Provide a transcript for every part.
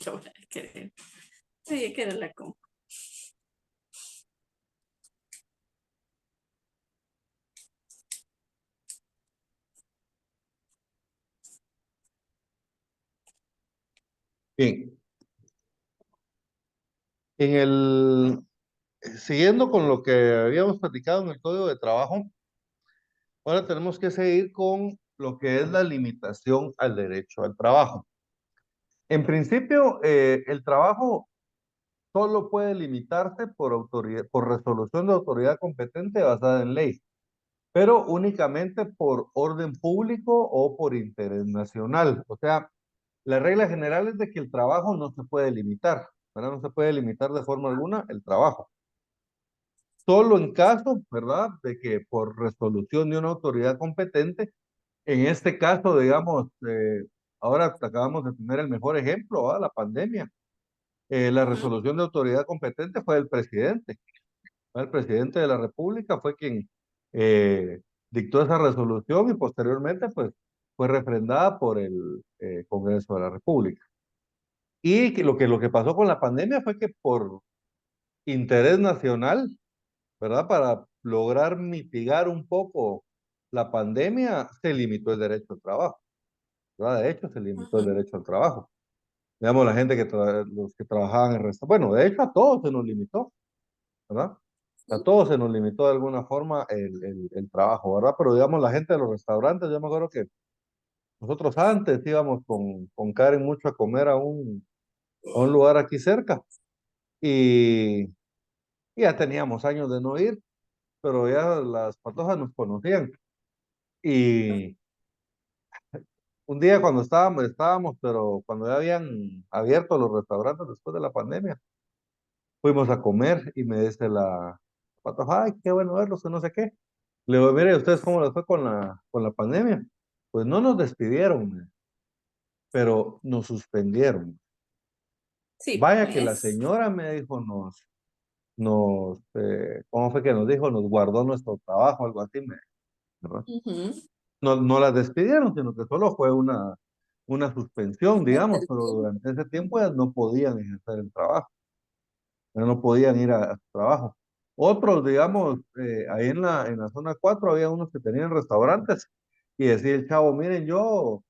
Lo voy a querer. Sí, hay que la compu. Bien, en siguiendo con lo que habíamos platicado en el Código de Trabajo, ahora tenemos que seguir con lo que es la limitación al derecho al trabajo. En principio, el trabajo solo puede limitarse por autoridad, por resolución de autoridad competente basada en ley, pero únicamente por orden público o por interés nacional. O sea, la regla general es de que el trabajo no se puede limitar, ¿verdad? No se puede limitar de forma alguna el trabajo. Solo en caso, ¿verdad?, de que por resolución de una autoridad competente, en este caso, digamos, ahora acabamos de tener el mejor ejemplo, ¿verdad? La pandemia. La Ujú. resolución de autoridad competente fue el presidente. ¿Verdad? El presidente de la República fue quien dictó esa resolución y posteriormente, pues, fue refrendada por el Congreso de la República. Y que lo que pasó con la pandemia fue que por interés nacional, ¿verdad? Para lograr mitigar un poco la pandemia, se limitó el derecho al trabajo, ¿verdad? De hecho, se limitó el Ujú. derecho al trabajo. Digamos, la gente los que trabajaban en restaurantes, bueno, de hecho a todos se nos limitó, ¿verdad? A Sí. todos se nos limitó de alguna forma el trabajo, ¿verdad? Pero digamos, la gente de los restaurantes, yo me acuerdo que nosotros antes íbamos con Karen mucho a comer a un lugar aquí cerca y, y ya teníamos años de no ir, pero ya las patojas nos conocían. Y un día cuando estábamos, pero cuando ya habían abierto los restaurantes después de la pandemia, fuimos a comer y me dice la patoja, ay, qué bueno verlos, que no sé qué. Le digo, mire, ¿ustedes cómo les fue con la pandemia? Pues no nos despidieron, pero nos suspendieron. Sí, Vaya que la pues. señora me dijo, ¿cómo fue que nos dijo? Nos guardó nuestro trabajo, algo así, ¿verdad? Ujú. No, no las despidieron, sino que solo fue una suspensión, digamos, El pero tiempo. durante ese tiempo ellas no podían ejercer el trabajo, ya no podían ir a su trabajo. Otros, digamos, ahí en la zona 4 había unos que tenían restaurantes y decía el chavo, miren, yo,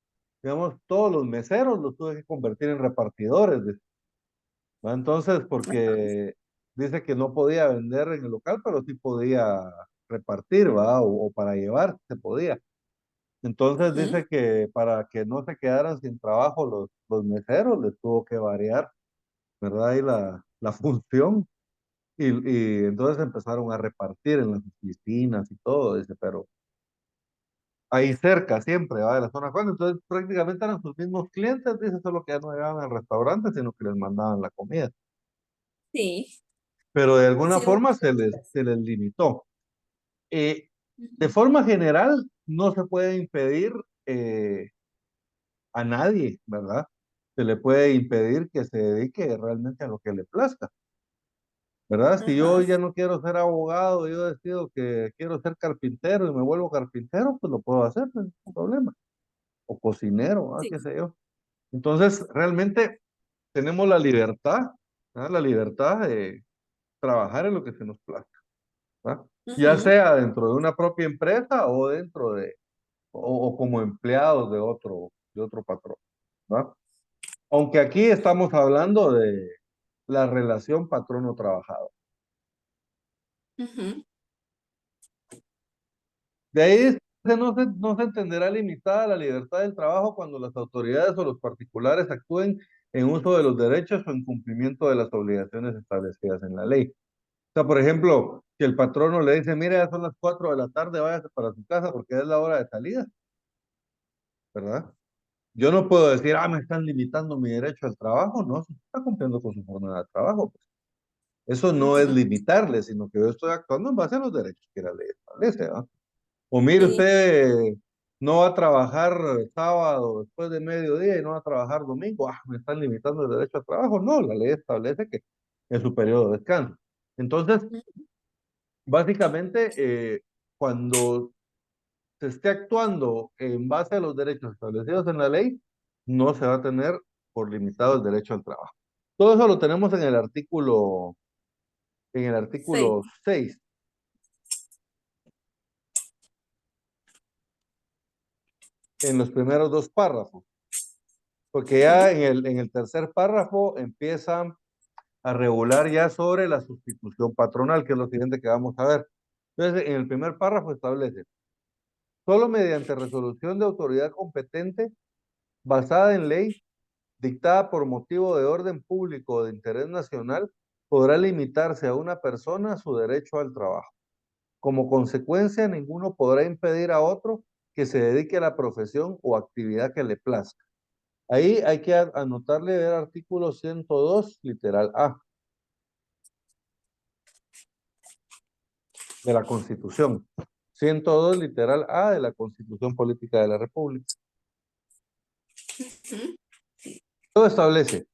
digamos, todos los meseros los tuve que convertir en repartidores. ¿Va? Entonces, porque dice que no podía vender en el local, pero sí podía repartir, ¿va? O para llevar, se podía. Entonces Ujú. dice que para que no se quedaran sin trabajo los meseros, les tuvo que variar, ¿verdad? Ahí la función. Y entonces empezaron a repartir en las oficinas y todo, dice, pero ahí cerca siempre, ¿va? De la zona 4. Entonces prácticamente eran sus mismos clientes, dice, solo que ya no llegaban al restaurante, sino que les mandaban la comida. Sí. Pero de alguna Sí, forma muchas se les, veces. se les limitó. Eh, de Ujú. forma general, no se puede impedir eh, a nadie, ¿verdad? Se le puede impedir que se dedique realmente a lo que le plazca, ¿verdad? Si yo Ajá. ya no quiero ser abogado, yo decido que quiero ser carpintero y me vuelvo carpintero, pues lo puedo hacer, no hay ningún problema. O cocinero, Sí. qué sé yo. Entonces, realmente tenemos la libertad, ¿verdad? La libertad de trabajar en lo que se nos plazca, ¿verdad? Ya Ujú. sea dentro de una propia empresa o o como empleados de otro patrón, ¿verdad? Aunque aquí estamos hablando de la relación patrono-trabajador. Ujú. De ahí no se entenderá limitada la libertad del trabajo cuando las autoridades o los particulares actúen en uso de los derechos o en cumplimiento de las obligaciones establecidas en la ley. O sea, por ejemplo, si el patrono le dice, mire, ya son las 4 de la tarde, váyase para su casa porque es la hora de salida, ¿verdad? Yo no puedo decir, me están limitando mi derecho al trabajo, no, se está cumpliendo con su jornada de trabajo, pues. Eso no es Ujú. limitarle, sino que yo estoy actuando en base a los derechos que la ley establece, ¿va? O mire, Sí. usted no va a trabajar sábado después de mediodía y no va a trabajar domingo. Me están limitando el derecho al trabajo. No, la ley establece que es su periodo de descanso. Entonces, básicamente, cuando se esté actuando en base a los derechos establecidos en la ley, no se va a tener por limitado el derecho al trabajo. Todo eso lo tenemos en el Seis. artículo 6. En los primeros dos párrafos, porque ya Ujú, en el tercer párrafo empieza a regular ya sobre la sustitución patronal, que es lo siguiente que vamos a ver. Entonces, en el primer párrafo establece, solo mediante resolución de autoridad competente, basada en ley, dictada por motivo de orden público o de interés nacional, podrá limitarse a una persona su derecho al trabajo. Como consecuencia, ninguno podrá impedir a otro que se dedique a la profesión o actividad que le plazca. Ahí hay que anotarle el artículo 102, literal A, de la Constitución. 102, literal A, de la Constitución Política de la República. ujú, Todo establece,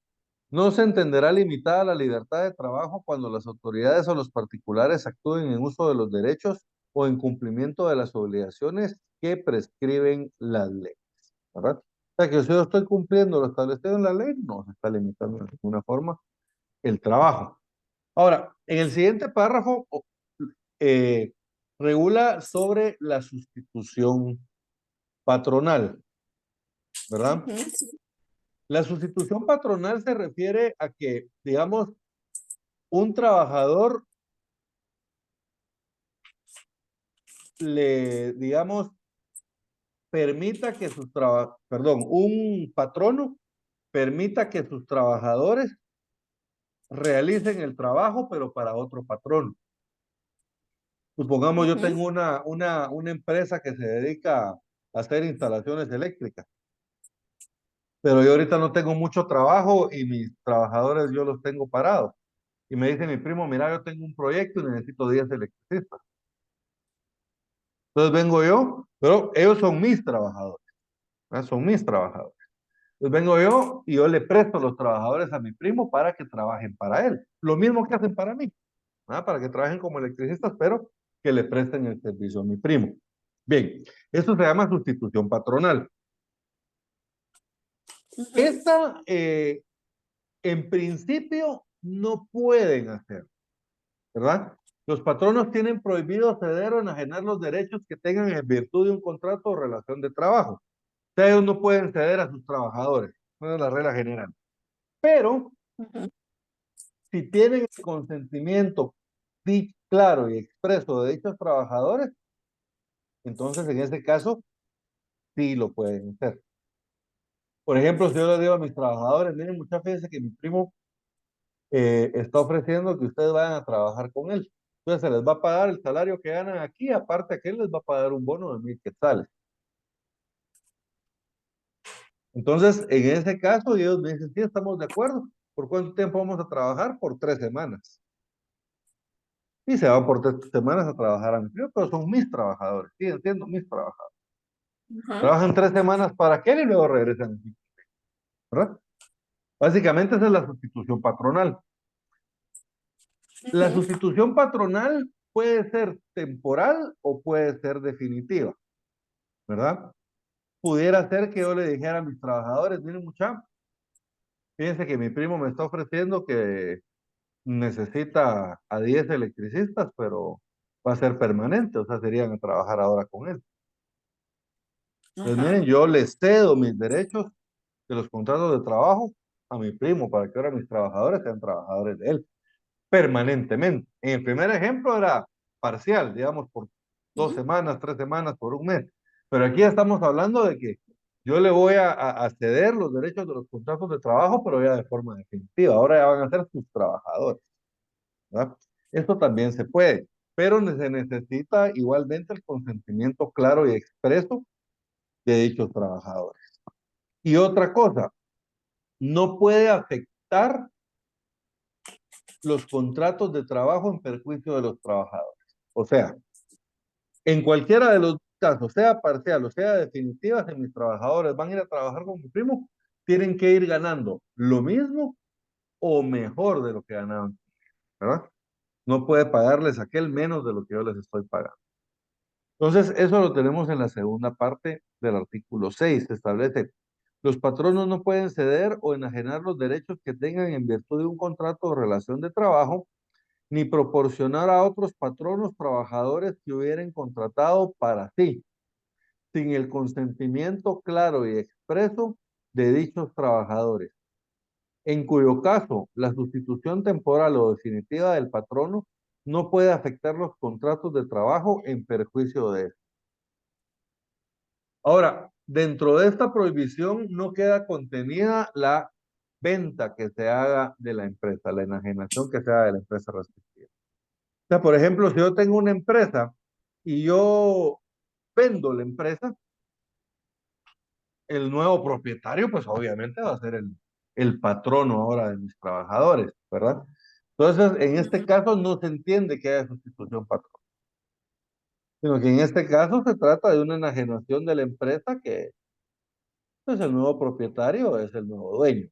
no se entenderá limitada la libertad de trabajo cuando las autoridades o los particulares actúen en uso de los derechos o en cumplimiento de las obligaciones que prescriben las leyes, ¿verdad? O sea que si yo estoy cumpliendo lo establecido en la ley, no se está limitando de ninguna forma el trabajo. Ahora, en el siguiente párrafo eh, regula sobre la sustitución patronal, ¿verdad? ujú, La sustitución patronal se refiere a que, digamos, un trabajador digamos, permita que un patrono permita que sus trabajadores realicen el trabajo, pero para otro patrón. Supongamos yo ujú, tengo una empresa que se dedica a hacer instalaciones eléctricas, pero yo ahorita no tengo mucho trabajo y mis trabajadores yo los tengo parados. Y me dice mi primo, mira, yo tengo un proyecto y necesito 10 electricistas. Entonces vengo yo, pero ellos son mis trabajadores, ¿verdad? Son mis trabajadores. Entonces vengo yo y yo le presto los trabajadores a mi primo para que trabajen para él. Lo mismo que hacen para mí, ¿verdad? Para que trabajen como electricistas, pero que le presten el servicio a mi primo. Bien, esto se llama sustitución patronal. ujú, Esta, en principio, no pueden hacer, ¿verdad? Los patronos tienen prohibido ceder o enajenar los derechos que tengan en virtud de un contrato o relación de trabajo. O sea, ellos no pueden ceder a sus trabajadores. Esa es la regla general. Pero ujú. si tienen el consentimiento claro y expreso de dichos trabajadores, entonces en ese caso sí lo pueden hacer. Por ejemplo, si yo le digo a mis trabajadores, miren, muchas veces que mi primo está ofreciendo que ustedes vayan a trabajar con él. Entonces se les va a pagar el salario que ganan aquí, aparte que él les va a pagar un bono de 1,000 quetzales. Entonces, en ese caso, ellos me dicen, sí, estamos de acuerdo. ¿Por cuánto tiempo vamos a trabajar? Por 3 semanas. Y se van por 3 semanas a trabajar a mi primo, pero son mis trabajadores, siguen siendo mis trabajadores. Ajá, Trabajan 3 semanas para aquel y luego regresan aquí, ¿verdad? Básicamente esa es la sustitución patronal. La ujú, sustitución patronal puede ser temporal o puede ser definitiva, ¿verdad? Pudiera ser que yo le dijera a mis trabajadores, miren muchachos, fíjense que mi primo me está ofreciendo que necesita a 10 electricistas, pero va a ser permanente, o sea, serían a trabajar ahora con él. Entonces, ajá, miren, yo les cedo mis derechos de los contratos de trabajo a mi primo para que ahora mis trabajadores sean trabajadores de él permanentemente. En el primer ejemplo era parcial, digamos, por 2 semanas, 3 semanas, por un mes. Pero aquí ya estamos hablando de que yo le voy a ceder los derechos de los contratos de trabajo, pero ya de forma definitiva. Ahora ya van a ser sus trabajadores, ¿verdad? Esto también se puede, pero se necesita igualmente el consentimiento claro y expreso de dichos trabajadores. Y otra cosa, no puede afectar los contratos de trabajo en perjuicio de los trabajadores. O sea, en cualquiera de los casos, sea parcial o sea definitiva, si mis trabajadores van a ir a trabajar con mi primo, tienen que ir ganando lo mismo o mejor de lo que ganaban, ¿verdad? No puede pagarles aquel menos de lo que yo les estoy pagando. Entonces, eso lo tenemos en la segunda parte del artículo 6. Se establece Los patronos no pueden ceder o enajenar los derechos que tengan en virtud de un contrato o relación de trabajo, ni proporcionar a otros patronos trabajadores que hubieran contratado para sí, sin el consentimiento claro y expreso de dichos trabajadores, en cuyo caso la sustitución temporal o definitiva del patrono no puede afectar los contratos de trabajo en perjuicio de él. Ahora, dentro de esta prohibición no queda contenida la venta que se haga de la empresa, la enajenación que se haga de la empresa respectiva. O sea, por ejemplo, si yo tengo una empresa y yo vendo la empresa, el nuevo propietario, pues obviamente va a ser el patrono ahora de mis trabajadores, ¿verdad? Entonces, en este caso no se entiende que haya sustitución patrón, sino que en este caso se trata de una enajenación de la empresa que, pues, el nuevo propietario es el nuevo dueño.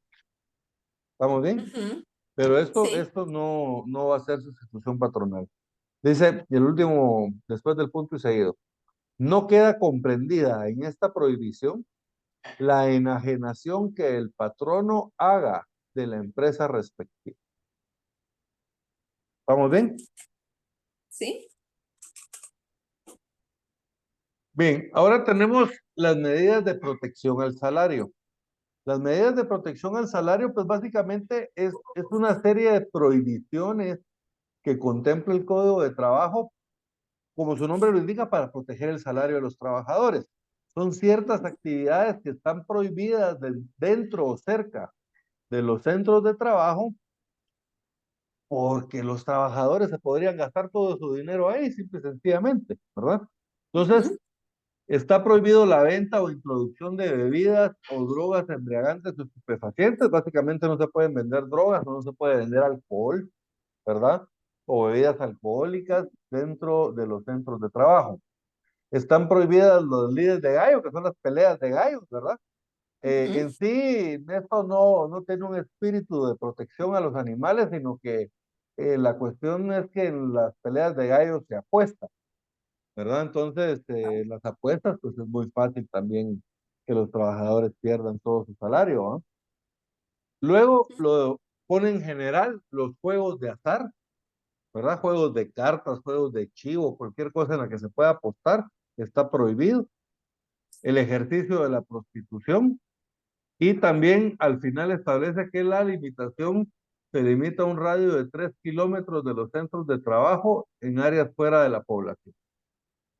¿Estamos bien? Ujú. Pero esto, Sí. esto no va a ser sustitución patronal. Dice, y el último, después del punto y seguido, no queda comprendida en esta prohibición la enajenación que el patrono haga de la empresa respectiva. ¿Estamos bien? Sí. Bien, ahora tenemos las medidas de protección al salario. Las medidas de protección al salario, pues básicamente es una serie de prohibiciones que contempla el Código de Trabajo, como su nombre lo indica, para proteger el salario de los trabajadores. Son ciertas actividades que están prohibidas dentro o cerca de los centros de trabajo, porque los trabajadores se podrían gastar todo su dinero ahí, simple y sencillamente, ¿verdad? Entonces, Ujú. está prohibido la venta o introducción de bebidas o drogas embriagantes o estupefacientes. Básicamente no se pueden vender drogas, no se puede vender alcohol, ¿verdad? O bebidas alcohólicas dentro de los centros de trabajo. Están prohibidas los lides de gallo, que son las peleas de gallos, ¿verdad? Ujú. En sí, esto no tiene un espíritu de protección a los animales, sino que la cuestión es que en las peleas de gallos se apuesta, ¿verdad? Entonces, las apuestas, pues es muy fácil también que los trabajadores pierdan todo su salario, ¿ah? Luego lo pone en general los juegos de azar, ¿verdad? Juegos de cartas, juegos de chivo, cualquier cosa en la que se pueda apostar, está prohibido. El ejercicio de la prostitución, y también al final establece que la limitación se limita a un radio de 3 kilómetros de los centros de trabajo en áreas fuera de la población.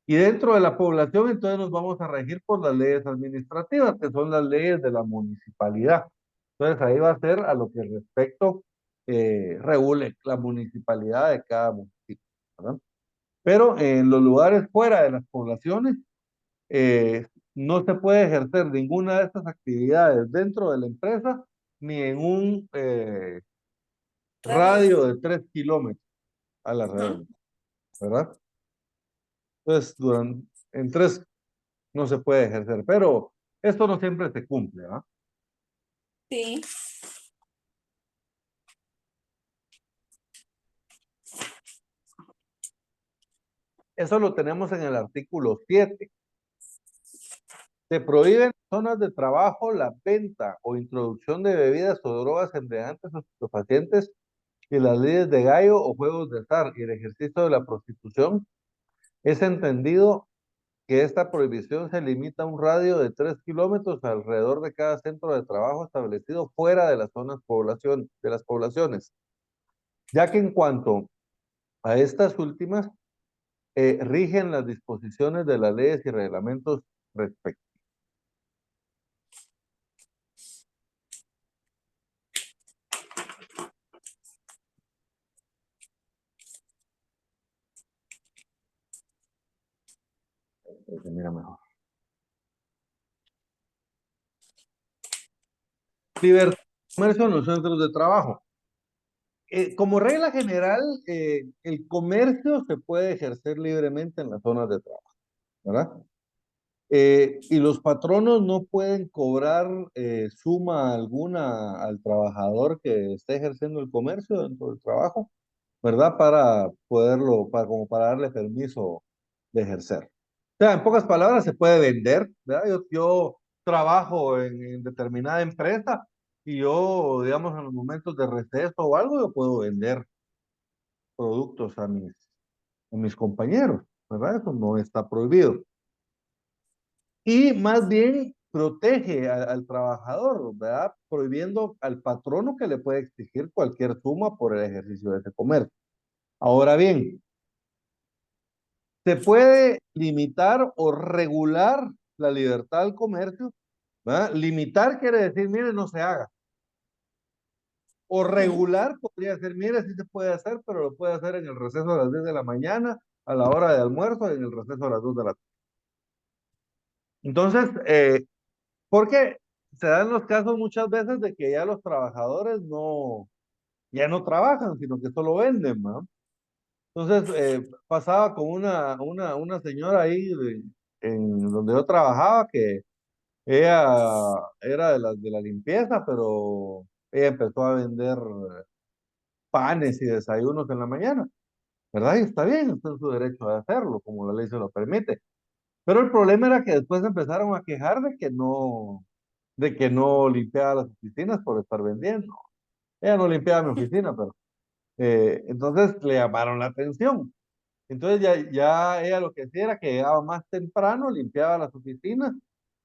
Y dentro de la población, entonces nos vamos a regir por las leyes administrativas, que son las leyes de la municipalidad. Entonces ahí va a ser a lo que respecto regule la municipalidad de cada municipio, ¿verdad? Pero en los lugares fuera de las poblaciones, eh, no se puede ejercer ninguna de estas actividades dentro de la empresa ni en un Radio. radio de 3 kilómetros a la Ujú. redonda, ¿verdad? Entonces, en tres no se puede ejercer, pero esto no siempre se cumple, ¿verdad? Sí. Eso lo tenemos en el artículo 7. Se prohíben en zonas de trabajo la venta o introducción de bebidas o drogas embriagantes o estupefacientes y las leyes de gallo o juegos de azar y el ejercicio de la prostitución. Es entendido que esta prohibición se limita a un radio de 3 kilómetros alrededor de cada centro de trabajo establecido fuera de las de las poblaciones, ya que en cuanto a estas últimas, rigen las disposiciones de las leyes y reglamentos respectivos. Mira mejor. Libertad de comercio en los centros de trabajo. Como regla general, el comercio se puede ejercer libremente en las zonas de trabajo, ¿verdad? Y los patronos no pueden cobrar suma alguna al trabajador que esté ejerciendo el comercio dentro del trabajo, ¿verdad? Para poderlo, como para darle permiso de ejercer. O sea, en pocas palabras, se puede vender, ¿verdad? Yo trabajo en determinada empresa y yo, digamos, en los momentos de receso o algo, yo puedo vender productos a mis compañeros, ¿verdad? Eso no está prohibido. Y más bien protege al trabajador, ¿verdad? Prohibiendo al patrono que le puede exigir cualquier suma por el ejercicio de ese comercio. Ahora bien, se puede limitar o regular la libertad del comercio, ¿verdad? Limitar quiere decir, mire, no se haga. O Ujú. regular podría ser, mire, sí se puede hacer, pero lo puede hacer en el receso a las 10 de la mañana, a la hora de almuerzo, en el receso a las 2 de la tarde. Entonces, porque se dan los casos muchas veces de que ya los trabajadores ya no trabajan, sino que solo venden, ¿no? Entonces, pasaba con una señora ahí en donde yo trabajaba que ella era de la limpieza, pero ella empezó a vender panes y desayunos en la mañana, ¿verdad? Y está bien, está en su derecho de hacerlo, como la ley se lo permite. Pero el problema era que después empezaron a quejar de que no limpiaba las oficinas por estar vendiendo. Ella no limpiaba mi oficina, pero entonces le llamaron la atención. Entonces ya ella lo que hacía era que llegaba más temprano, limpiaba las oficinas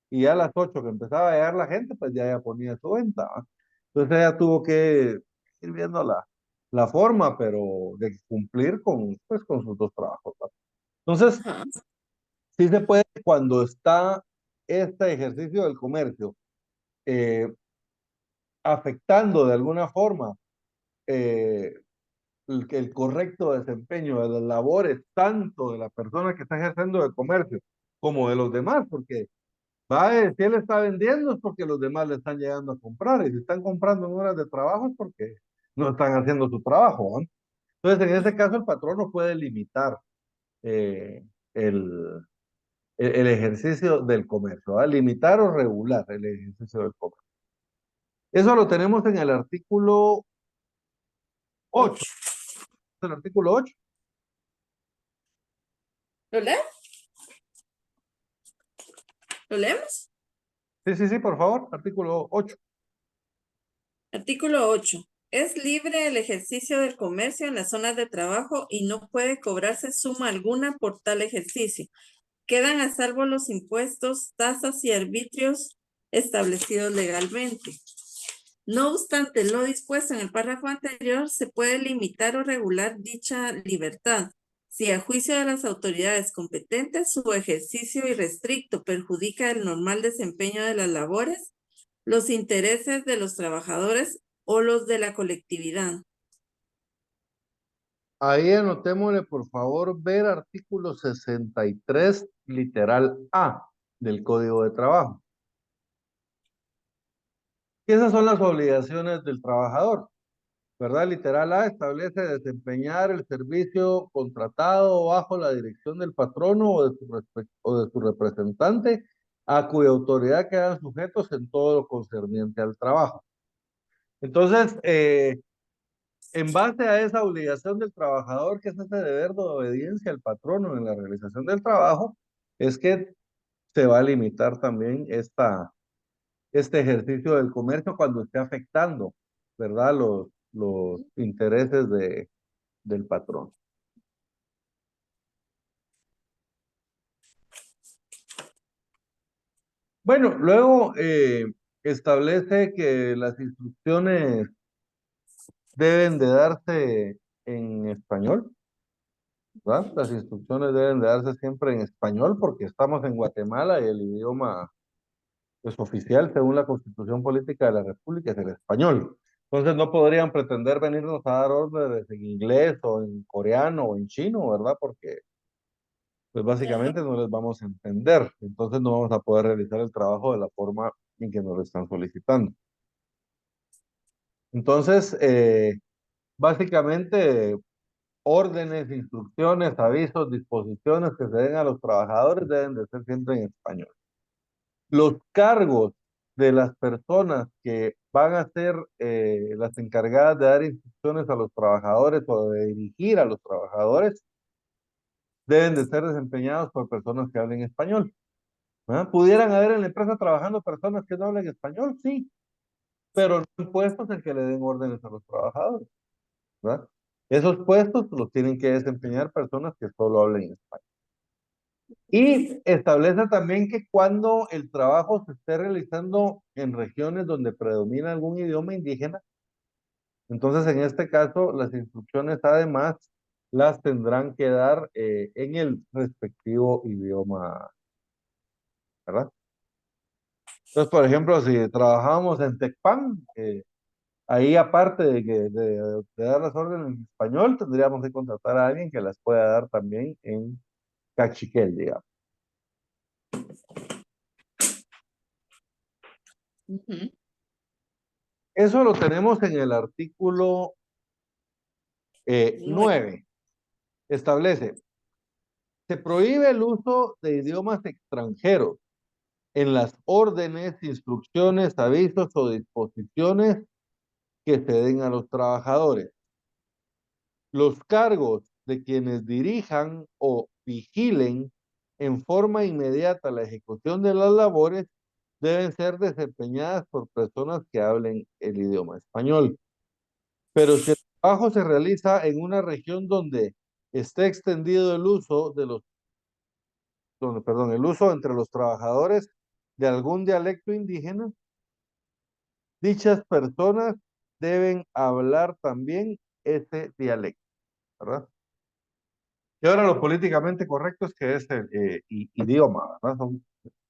y ya a las 8 que empezaba a llegar la gente, pues ya ella ponía su venta, ¿va? Entonces ella tuvo que ir viendo la forma, pero de cumplir pues, con sus dos trabajos, ¿va? Entonces, Ajá. sí se puede cuando está este ejercicio del comercio eh, afectando de alguna forma eh, el correcto desempeño de las labores, tanto de la persona que está ejerciendo el comercio como de los demás, porque si él está vendiendo es porque los demás le están llegando a comprar, y si están comprando en horas de trabajo es porque no están haciendo su trabajo, ¿no? Entonces, en ese caso, el patrón no puede limitar eh, el, el ejercicio del comercio, ¿va? Limitar o regular el ejercicio del comercio. Eso lo tenemos en el artículo 8. 8. El artículo 8. ¿Lo lees? ¿Lo leemos? Sí, sí, sí, por favor, artículo 8. Artículo 8. Es libre el ejercicio del comercio en las zonas de trabajo y no puede cobrarse suma alguna por tal ejercicio. Quedan a salvo los impuestos, tasas y arbitrios establecidos legalmente. No obstante lo dispuesto en el párrafo anterior, se puede limitar o regular dicha libertad si a juicio de las autoridades competentes su ejercicio irrestricto perjudica el normal desempeño de las labores, los intereses de los trabajadores o los de la colectividad. Ahí anotémosle, por favor, ver artículo 63 literal A del Código de Trabajo. Y esas son las obligaciones del trabajador, ¿verdad? Literal A establece desempeñar el servicio contratado bajo la dirección del patrono o de su representante, a cuya autoridad quedan sujetos en todo lo concerniente al trabajo. Entonces, en base a esa obligación del trabajador, que es ese deber de obediencia al patrono en la realización del trabajo, es que se va a limitar también este ejercicio del comercio cuando esté afectando, ¿verdad? Los intereses del patrón. Bueno, luego establece que las instrucciones deben de darse en español, ¿verdad? Las instrucciones deben de darse siempre en español porque estamos en Guatemala y el idioma pues, oficial, según la Constitución Política de la República, es el español. Entonces no podrían pretender venirnos a dar órdenes en inglés o en coreano o en chino, ¿verdad? Porque pues Ajá. básicamente no les vamos a entender. Entonces no vamos a poder realizar el trabajo de la forma en que nos lo están solicitando. Entonces, básicamente, órdenes, instrucciones, avisos, disposiciones que se den a los trabajadores deben de ser siempre en español. Los cargos de las personas que van a ser las encargadas de dar instrucciones a los trabajadores o de dirigir a los trabajadores deben de ser desempeñados por personas que hablen español. ¿verdad? ¿Pudieran haber en la empresa trabajando personas que no hablan español? Sí, pero no hay puestos en que le den órdenes a los trabajadores, ¿verdad? Esos puestos los tienen que desempeñar personas que solo hablen español. Y establece también que cuando el trabajo se esté realizando en regiones donde predomina algún idioma indígena, entonces en este caso las instrucciones además las tendrán que dar en el respectivo idioma, ¿verdad? Entonces, por ejemplo, si trabajamos en Tecpan, ahí aparte de dar las órdenes en español, tendríamos que contratar a alguien que las pueda dar también en cachiquel, digamos. Ujú. Eso lo tenemos en el artículo 9. 9. Establece, se prohíbe el uso de idiomas extranjeros en las órdenes, instrucciones, avisos o disposiciones que se den a los trabajadores. Los cargos de quienes dirijan o vigilen en forma inmediata la ejecución de las labores deben ser desempeñadas por personas que hablen el idioma español. Pero si el trabajo se realiza en una región donde esté extendido el uso el uso entre los trabajadores de algún dialecto indígena, dichas personas deben hablar también ese dialecto, ¿verdad? Y ahora lo políticamente correcto es que es el idioma, ¿verdad? Son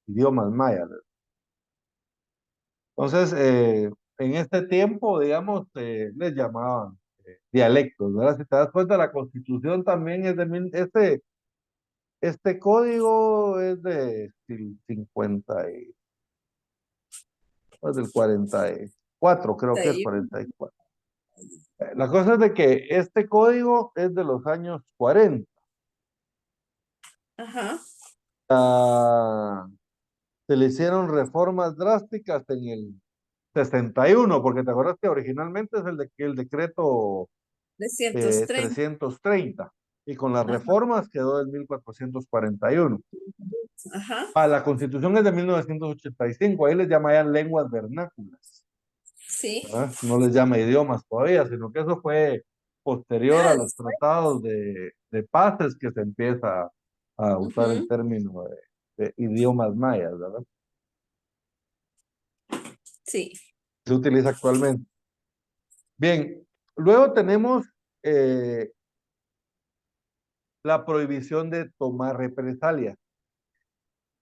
idiomas mayas. Entonces, en este tiempo, digamos, les llamaban dialectos, ¿verdad? Si te das cuenta, la Constitución también es este código es de 50 es del 44, creo que es 44. La cosa es de que este código es de los años 40. Ajá. Ah, se le hicieron reformas drásticas en el 61, porque te acuerdas que originalmente es el decreto 330. 330, y con las Ajá. reformas quedó en 1441. Ajá. La Constitución es de 1985, ahí les llamaban lenguas vernáculas, Sí. ¿verdad? No les llama idiomas todavía, sino que eso fue posterior a Ah, los tratados de paces que se empieza a usar el ujú. término de idiomas mayas, ¿verdad? Sí. Se utiliza actualmente. Bien, luego tenemos eh, la prohibición de tomar represalias.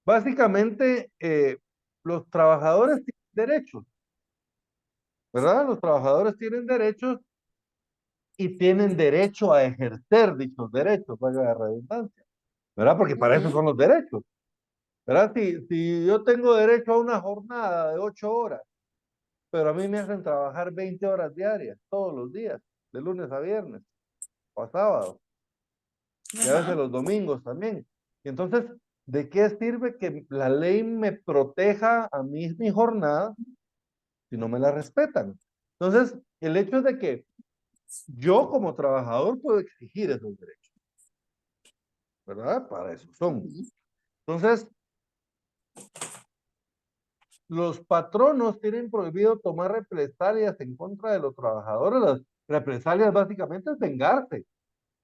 Básicamente, los trabajadores tienen derechos, ¿verdad? Los trabajadores tienen derechos y tienen derecho a ejercer dichos derechos, valga la redundancia, ¿verdad? Porque para eso Ujú. son los derechos, ¿verdad? Si yo tengo derecho a una jornada de 8 horas, pero a mí me hacen trabajar 20 horas diarias, todos los días, de lunes a viernes o a sábado, y a veces Ajá. los domingos también. Y entonces, ¿de qué sirve que la ley me proteja a mí mi jornada si no me la respetan? Entonces, el hecho de que yo como trabajador puedo exigir esos derechos, ¿verdad? Para eso son. Ujú. Entonces, los patronos tienen prohibido tomar represalias en contra de los trabajadores. Las represalias básicamente es vengarse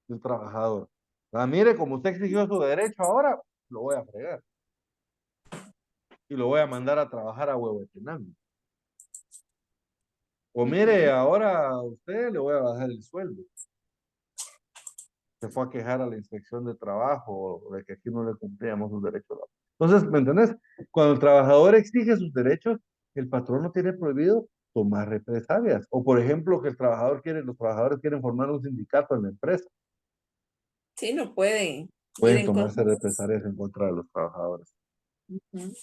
del trabajador. Ah, mire, como usted exigió su derecho ahora, lo voy a fregar y lo voy a mandar a trabajar a Huehuetenango. O mire, Ujú. ahora a usted le voy a bajar el sueldo. Se fue a quejar a la inspección de trabajo de que aquí no le cumplíamos sus derechos. Entonces, ¿me entendés? Cuando el trabajador exige sus derechos, el patrón no tiene prohibido tomar represalias. O, por ejemplo, que los trabajadores quieren formar un sindicato en la empresa. Sí, no pueden ir Pueden en contra. tomarse represalias en contra de los trabajadores. Ujú.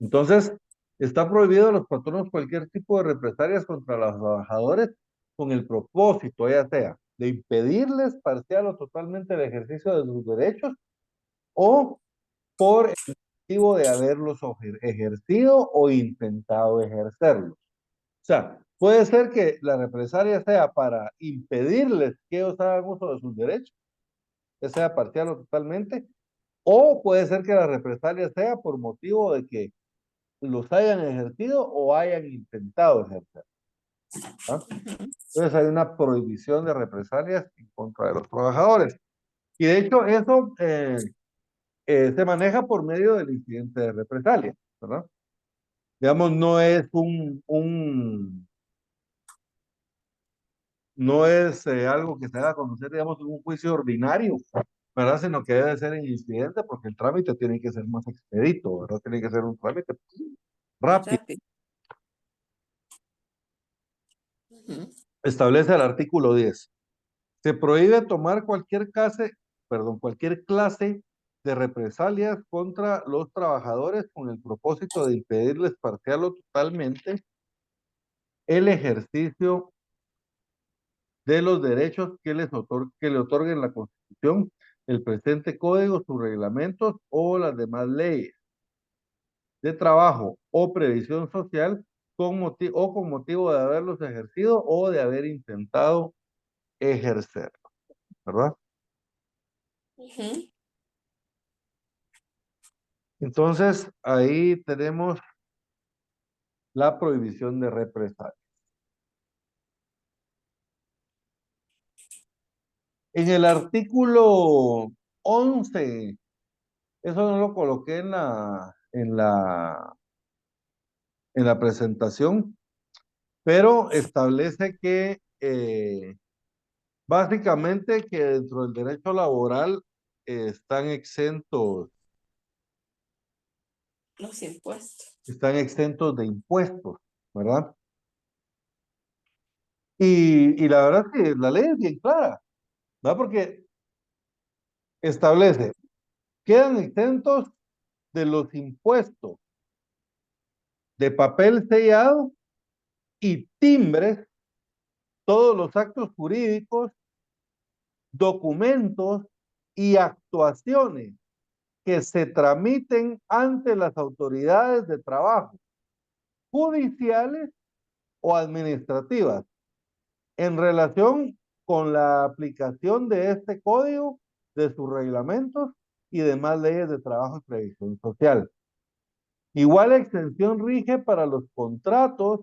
Entonces, está prohibido a los patronos cualquier tipo de represalias contra los trabajadores con el propósito, ya sea, de impedirles parcial o totalmente el ejercicio de sus derechos o por el motivo de haberlos ejercido o intentado ejercerlos. O sea, puede ser que la represalia sea para impedirles que ellos hagan uso de sus derechos, ya sea parcial o totalmente, O puede ser que la represalia sea por motivo de que los hayan ejercido o hayan intentado ejercer. ¿Ah? Entonces hay una prohibición de represalias en contra de los trabajadores. Y de hecho eso se maneja por medio del incidente de represalia, ¿verdad? Digamos, no es algo que se haga conocer, digamos, en un juicio ordinario, ¿verdad? Sino que debe ser en incidente porque el trámite tiene que ser más expedito, ¿verdad? Tiene que ser un trámite Más rápido. rápido. Ujú. Establece el artículo 10. Se prohíbe tomar cualquier clase de represalias contra los trabajadores con el propósito de impedirles parcial o totalmente el ejercicio de los derechos que le otorguen la Constitución, el presente código, sus reglamentos o las demás leyes de trabajo o previsión social con motivo de haberlos ejercido o de haber intentado ejercer, ¿verdad? Ujú. Entonces, ahí tenemos la prohibición de represalias. En el artículo 11, eso no lo coloqué en la presentación, pero establece que básicamente que dentro del derecho laboral Los impuestos. están exentos de impuestos, ¿verdad? Y la verdad es que la ley es bien clara, ¿verdad? Porque establece, quedan exentos de los impuestos de papel sellado y timbres, todos los actos jurídicos, documentos y actuaciones que se tramiten ante las autoridades de trabajo, judiciales o administrativas, en relación con la aplicación de este código, de sus reglamentos y demás leyes de trabajo y previsión social. Igual extensión rige para los contratos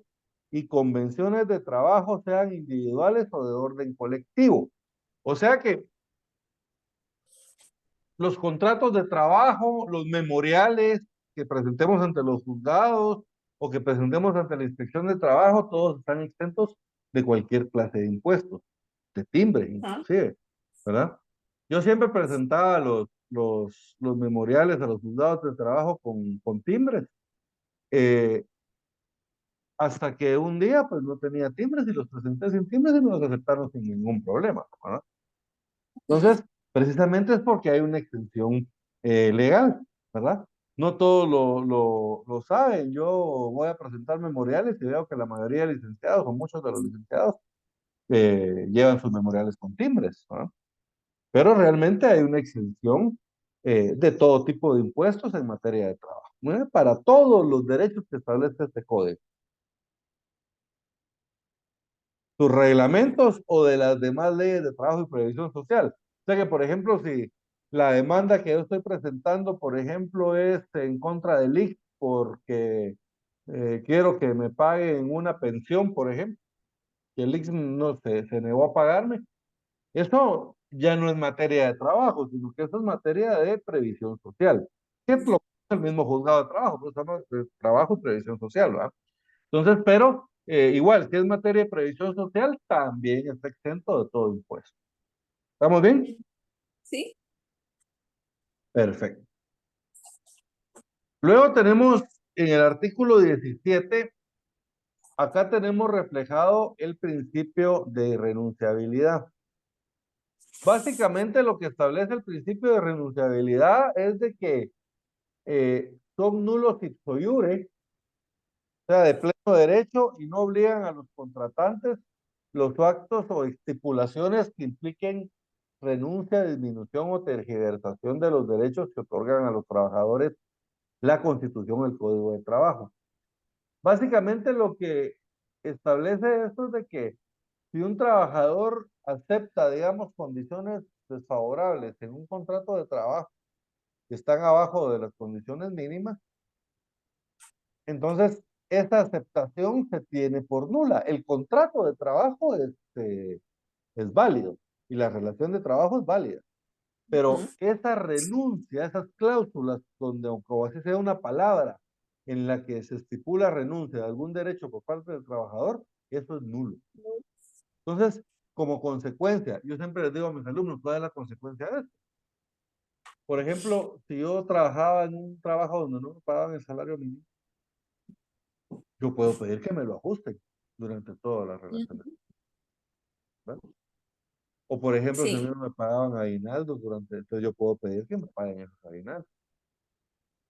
y convenciones de trabajo, sean individuales o de orden colectivo. O sea que los contratos de trabajo, los memoriales que presentemos ante los juzgados o que presentemos ante la inspección de trabajo, todos están exentos de cualquier clase de impuestos, de timbre Ajá. inclusive, ¿verdad? Yo siempre presentaba los memoriales a los juzgados de trabajo con timbres, eh, hasta que un día pues no tenía timbres y los presenté sin timbres y me los aceptaron sin ningún problema, ¿verdad? Ujú. Entonces, precisamente es porque hay una extensión legal, ¿verdad? No todos lo saben. Yo voy a presentar memoriales y veo que la mayoría de licenciados o muchos de los licenciados llevan sus memoriales con timbres, ¿verdad? Pero realmente hay una exención de todo tipo de impuestos en materia de trabajo, ¿no? Para todos los derechos que establece este código, sus reglamentos o de las demás leyes de trabajo y previsión social. O sea que, por ejemplo, si la demanda que yo estoy presentando, por ejemplo, es en contra del IC porque quiero que me paguen una pensión, por ejemplo, que el IC no se negó a pagarme, eso ya no es materia de trabajo, sino que eso es materia de previsión social, que es lo que es el mismo juzgado de trabajo, pues, se llama, trabajo y previsión social, ¿verdad? Entonces, pero igual, si es materia de previsión social, también está exento de todo impuesto. ¿Estamos bien? Sí. Perfecto. Luego tenemos en el artículo 17, acá tenemos reflejado el principio de renunciabilidad. Básicamente lo que establece el principio de renunciabilidad es de que son nulos ipso iure, o sea, de pleno derecho y no obligan a los contratantes los actos o estipulaciones que impliquen renuncia, disminución o tergiversación de los derechos que otorgan a los trabajadores la Constitución o el Código de Trabajo. Básicamente lo que establece esto es de que si un trabajador acepta, digamos, condiciones desfavorables en un contrato de trabajo están abajo de las condiciones mínimas, entonces esa aceptación se tiene por nula. El contrato de trabajo es válido y la relación de trabajo es válida. Ujú. Pero esa renuncia, esas cláusulas donde, aunque así sea una palabra en la que se estipula renuncia de algún derecho por parte del trabajador, eso es nulo. Entonces, como consecuencia, yo siempre les digo a mis alumnos, ¿cuál es la consecuencia de esto? Por ejemplo, si yo trabajaba en un trabajo donde no me pagaban el salario mínimo, yo puedo pedir que me lo ajusten durante toda la relación, Ujú. ¿verdad? O por ejemplo, si a mí Sí, no me pagaban aguinaldo durante, entonces yo puedo pedir que me paguen esos aguinaldos.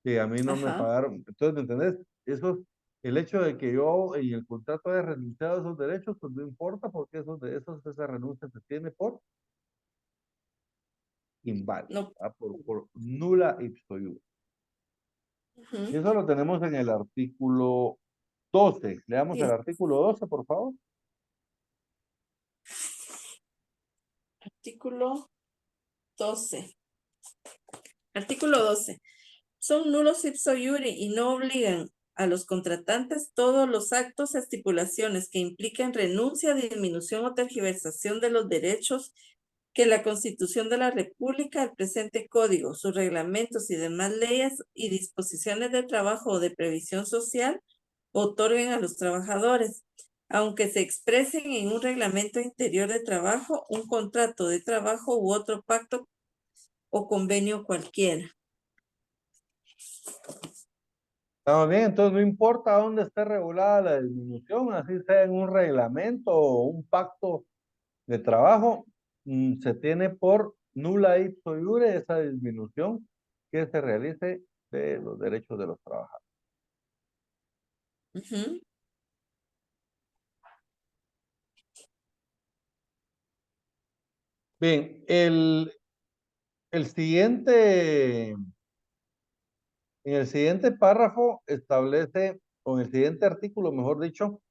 Que a mí no me ajá, pagaron. Entonces, ¿me entendés? Eso, el hecho de que yo en el contrato haya renunciado a esos derechos, pues no importa porque esa renuncia se tiene por inválido, no, por nula ipso iure. Y ujú. eso lo tenemos en el artículo 12. Leamos el Sí, artículo 12, por favor. artículo 12. Artículo 12. Son nulos ipso iure y no obligan a los contratantes todos los actos, estipulaciones que impliquen renuncia, disminución o tergiversación de los derechos que la Constitución de la República, el presente Código, sus reglamentos y demás leyes y disposiciones de trabajo o de previsión social otorguen a los trabajadores, aunque se expresen en un reglamento interior de trabajo, un contrato de trabajo u otro pacto o convenio cualquiera. Estamos bien, entonces no importa dónde esté regulada la disminución, así sea en un reglamento o un pacto de trabajo, se tiene por nula ipso iure esa disminución que se realice de los derechos de los trabajadores. Ujú. Bien, el siguiente, en el siguiente párrafo establece, o en el siguiente artículo, mejor dicho,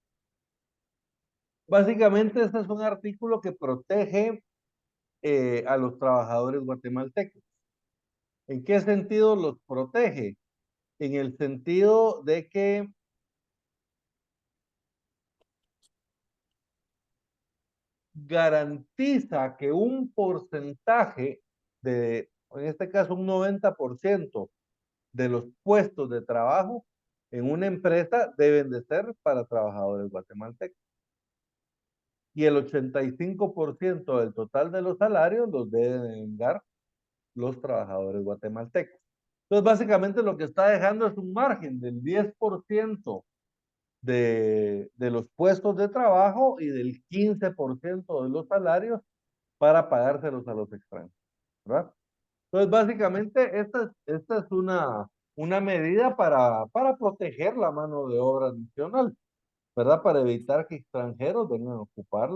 básicamente este es un artículo que protege a los trabajadores guatemaltecos. ¿En qué sentido los protege? En el sentido de que garantiza que un porcentaje en este caso un 90% de los puestos de trabajo en una empresa deben de ser para trabajadores guatemaltecos. Y el 85% del total de los salarios los deben dar los trabajadores guatemaltecos. Entonces, básicamente lo que está dejando es un margen del 10% de los puestos de trabajo y del 15% de los salarios para pagárselos a los extranjeros, ¿verdad? Entonces, básicamente, esta es una medida para proteger la mano de obra nacional, ¿verdad? Para evitar que extranjeros vengan a ocupar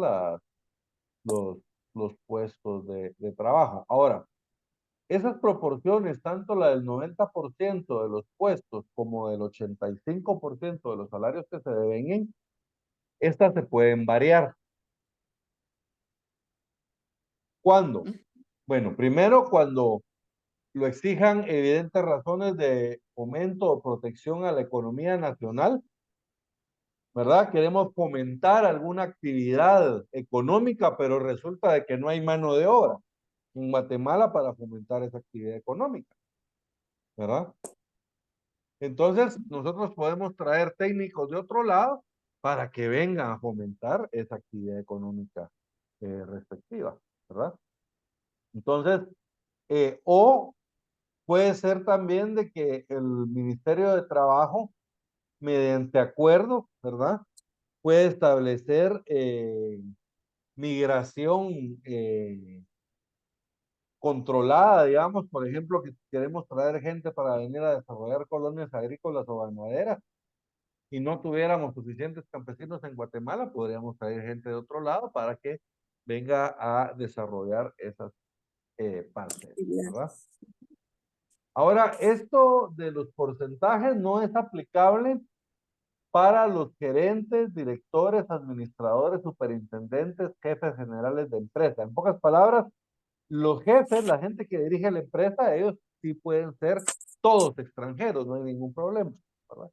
los, los puestos de trabajo. Ahora, esas proporciones, tanto la del 90% de los puestos como del 85% de los salarios que se devenguen, estas se pueden variar. ¿Cuándo? Bueno, primero cuando lo exijan evidentes razones de fomento o protección a la economía nacional, ¿verdad? Queremos fomentar alguna actividad económica, pero resulta de que no hay mano de obra en Guatemala para fomentar esa actividad económica, ¿verdad? Entonces, nosotros podemos traer técnicos de otro lado para que vengan a fomentar esa actividad económica respectiva, ¿verdad? Entonces, o puede ser también de que el Ministerio de Trabajo, mediante acuerdo, ¿verdad? Puede establecer migración controlada, digamos, por ejemplo, que queremos traer gente para venir a desarrollar colonias agrícolas o ganaderas y no tuviéramos suficientes campesinos en Guatemala, podríamos traer gente de otro lado para que venga a desarrollar esas partes, ¿verdad? Ahora, esto de los porcentajes no es aplicable para los gerentes, directores, administradores, superintendentes, jefes generales de empresa. En pocas palabras, los jefes, la gente que dirige la empresa, ellos sí pueden ser todos extranjeros, no hay ningún problema, ¿verdad?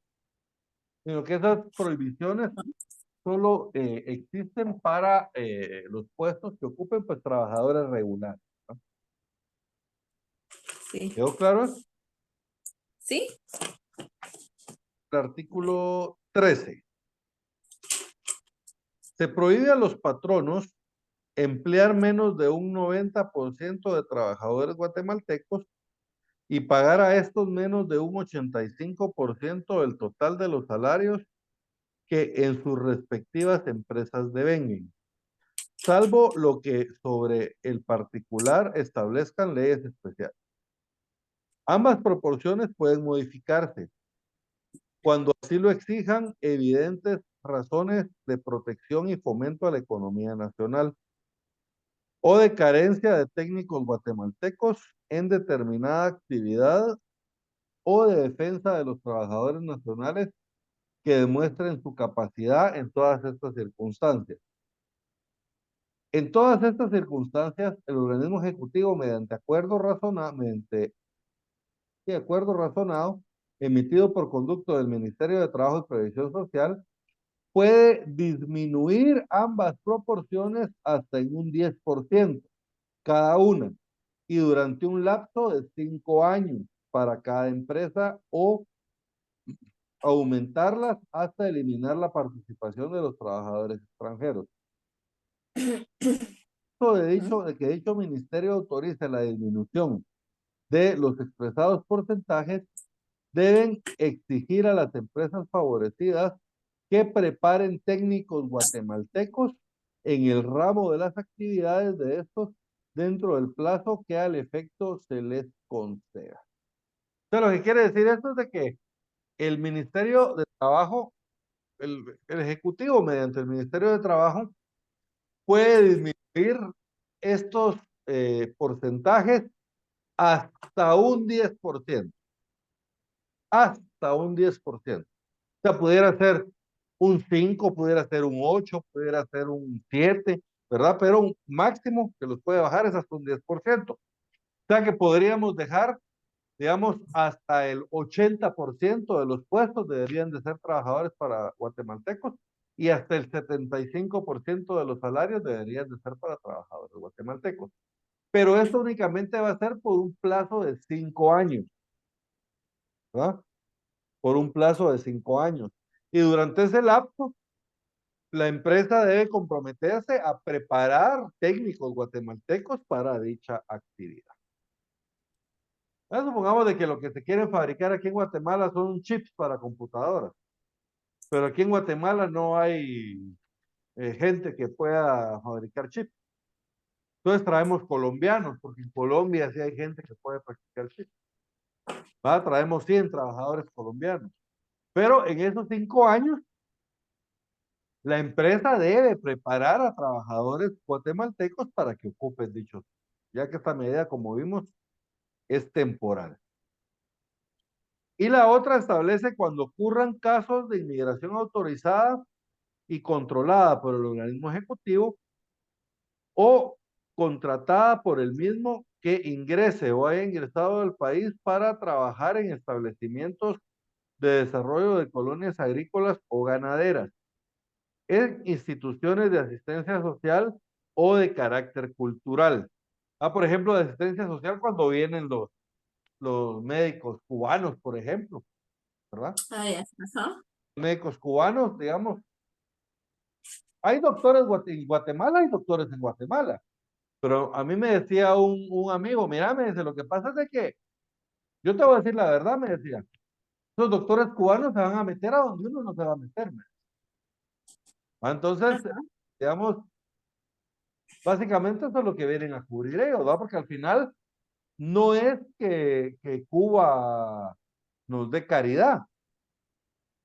Sino que esas prohibiciones solo existen para los puestos que ocupen pues trabajadores regulares, ¿no? Sí. ¿Quedó claro? ¿Sí? El artículo 13. Se prohíbe a los patronos emplear menos de un 90% de trabajadores guatemaltecos y pagar a estos menos de un 85% del total de los salarios que en sus respectivas empresas devenguen, salvo lo que sobre el particular establezcan leyes especiales. Ambas proporciones pueden modificarse cuando así lo exijan evidentes razones de protección y fomento a la economía nacional o de carencia de técnicos guatemaltecos en determinada actividad o de defensa de los trabajadores nacionales que demuestren su capacidad en todas estas circunstancias. En todas estas circunstancias, el organismo ejecutivo, mediante acuerdo razonado, emitido por conducto del Ministerio de Trabajo y Previsión Social, puede disminuir ambas proporciones hasta en un 10% cada una y durante un lapso de 5 años para cada empresa o aumentarlas hasta eliminar la participación de los trabajadores extranjeros. De que dicho ministerio autorice la disminución de los expresados porcentajes, deben exigir a las empresas favorecidas que preparen técnicos guatemaltecos en el ramo de las actividades de estos dentro del plazo que al efecto se les conceda. Entonces, lo que quiere decir esto es de que el Ministerio de Trabajo, el Ejecutivo mediante el Ministerio de Trabajo puede disminuir estos porcentajes hasta un 10%, hasta un 10%. O sea, pudiera ser un 5, pudiera ser un 8, pudiera ser un 7, ¿verdad? Pero un máximo que los puede bajar es hasta un 10%. O sea que podríamos dejar, digamos, hasta el 80% de los puestos deberían de ser trabajadores para guatemaltecos y hasta el 75% de los salarios deberían de ser para trabajadores guatemaltecos. Pero esto únicamente va a ser por un plazo de 5 años, ¿verdad? Por un plazo de 5 años. Y durante ese lapso, la empresa debe comprometerse a preparar técnicos guatemaltecos para dicha actividad. Supongamos de que lo que se quiere fabricar aquí en Guatemala son chips para computadoras, pero aquí en Guatemala no hay gente que pueda fabricar chips. Entonces traemos colombianos, porque en Colombia sí hay gente que puede practicar chips. ¿Va? Traemos 100 trabajadores colombianos. Pero en esos 5 años, la empresa debe preparar a trabajadores guatemaltecos para que ocupen dichos, ya que esta medida, como vimos, es temporal. Y la otra establece cuando ocurran casos de inmigración autorizada y controlada por el organismo ejecutivo o contratada por el mismo que ingrese o haya ingresado al país para trabajar en establecimientos de desarrollo de colonias agrícolas o ganaderas, en instituciones de asistencia social o de carácter cultural. Por ejemplo, de asistencia social cuando vienen los médicos cubanos, por ejemplo, ¿verdad? Ah, ya. Ajá. Médicos cubanos, digamos, hay doctores en Guatemala, hay doctores en Guatemala, pero a mí me decía un amigo, mira, me dice, lo que pasa es de que, yo te voy a decir la verdad, me decía, los doctores cubanos se van a meter a donde uno no se va a meter. Entonces, Ajá. digamos, básicamente eso es lo que vienen a cubrir ellos, ¿verdad? Porque al final no es que Cuba nos dé caridad,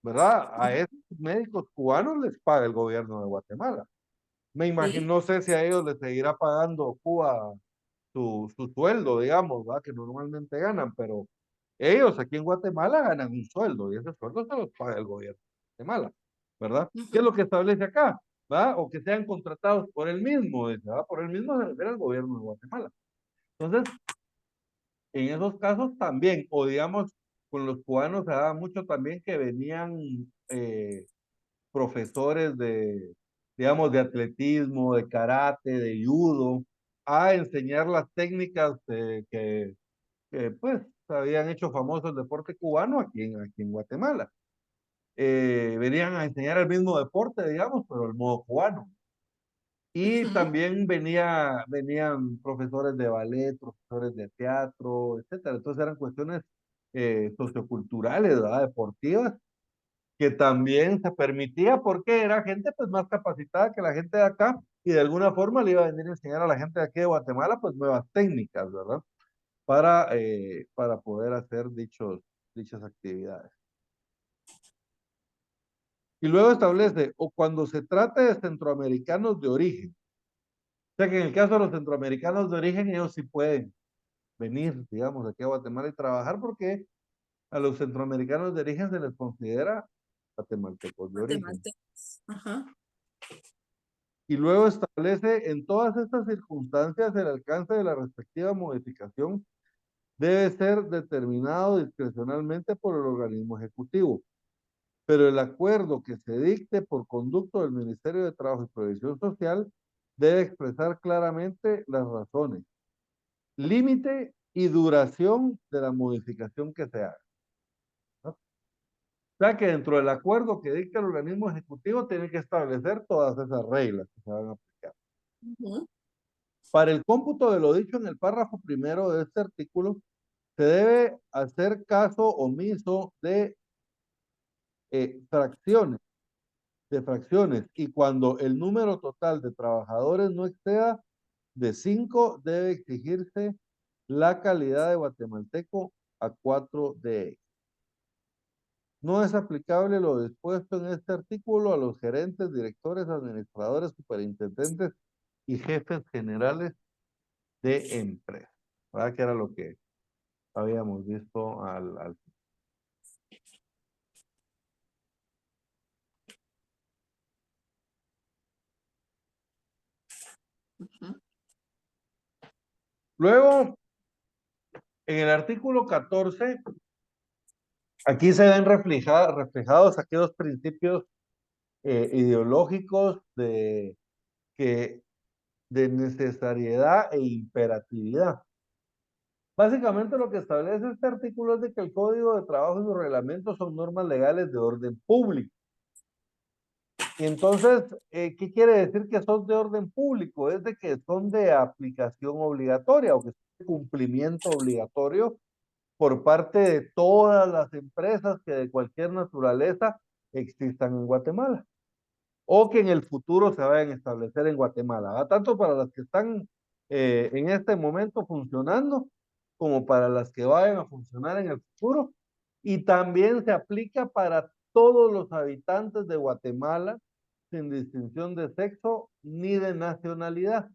¿verdad? A estos médicos cubanos les paga el gobierno de Guatemala. Me imagino, Sí. no sé si a ellos les seguirá pagando Cuba su sueldo, digamos, ¿verdad? Que normalmente ganan, pero ellos aquí en Guatemala ganan un sueldo y ese sueldo se los paga el gobierno de Guatemala, ¿verdad? ¿Qué es lo que establece acá? ¿Va? O que sean contratados por el mismo, ¿verdad? Por el mismo se refiere al gobierno de Guatemala. Entonces, En esos casos también, o digamos, con los cubanos se daba mucho también que venían profesores de, digamos, de atletismo, de karate, de judo, a enseñar las técnicas pues habían hecho famoso el deporte cubano aquí en Guatemala. Venían a enseñar el mismo deporte, digamos, pero el modo cubano. Y Ujú. también venían profesores de ballet, profesores de teatro, etcétera. Entonces eran cuestiones socioculturales, ¿verdad? Deportivas, que también se permitía porque era gente pues más capacitada que la gente de acá y de alguna forma le iba a venir a enseñar a la gente de aquí de Guatemala pues nuevas técnicas, ¿verdad? Para poder hacer dichas actividades. Y luego establece, o cuando se trata de centroamericanos de origen, o sea que en el caso de los centroamericanos de origen, ellos sí pueden venir, digamos, aquí a Guatemala y trabajar porque a los centroamericanos de origen se les considera guatemaltecos de origen. Matemáticas. Ajá. Y luego establece en todas estas circunstancias el alcance de la respectiva modificación debe ser determinado discrecionalmente por el organismo ejecutivo, pero el acuerdo que se dicte por conducto del Ministerio de Trabajo y Previsión Social debe expresar claramente las razones, límite y duración de la modificación que se haga, ¿no? O sea que dentro del acuerdo que dicta el organismo ejecutivo tiene que establecer todas esas reglas que se van a aplicar. Ujú. Para el cómputo de lo dicho en el párrafo primero de este artículo, se debe hacer caso omiso fracciones, de fracciones, y cuando el número total de trabajadores no exceda de 5, debe exigirse la calidad de guatemalteco a 4 de. No es aplicable lo dispuesto en este artículo a los gerentes, directores, administradores, superintendentes y jefes generales de empresa. ¿Verdad? Que era lo que habíamos visto al. Ujú. Luego, en el artículo 14, aquí se ven reflejados aquellos principios ideológicos que, de necesariedad e imperatividad. Básicamente lo que establece este artículo es de que el Código de Trabajo y sus reglamentos son normas legales de orden público. Y entonces, ¿qué quiere decir que son de orden público? Es de que son de aplicación obligatoria o que son de cumplimiento obligatorio por parte de todas las empresas que de cualquier naturaleza existan en Guatemala o que en el futuro se vayan a establecer en Guatemala, ¿verdad? Tanto para las que están en este momento funcionando como para las que vayan a funcionar en el futuro. Y también se aplica para todos los habitantes de Guatemala sin distinción de sexo ni de nacionalidad.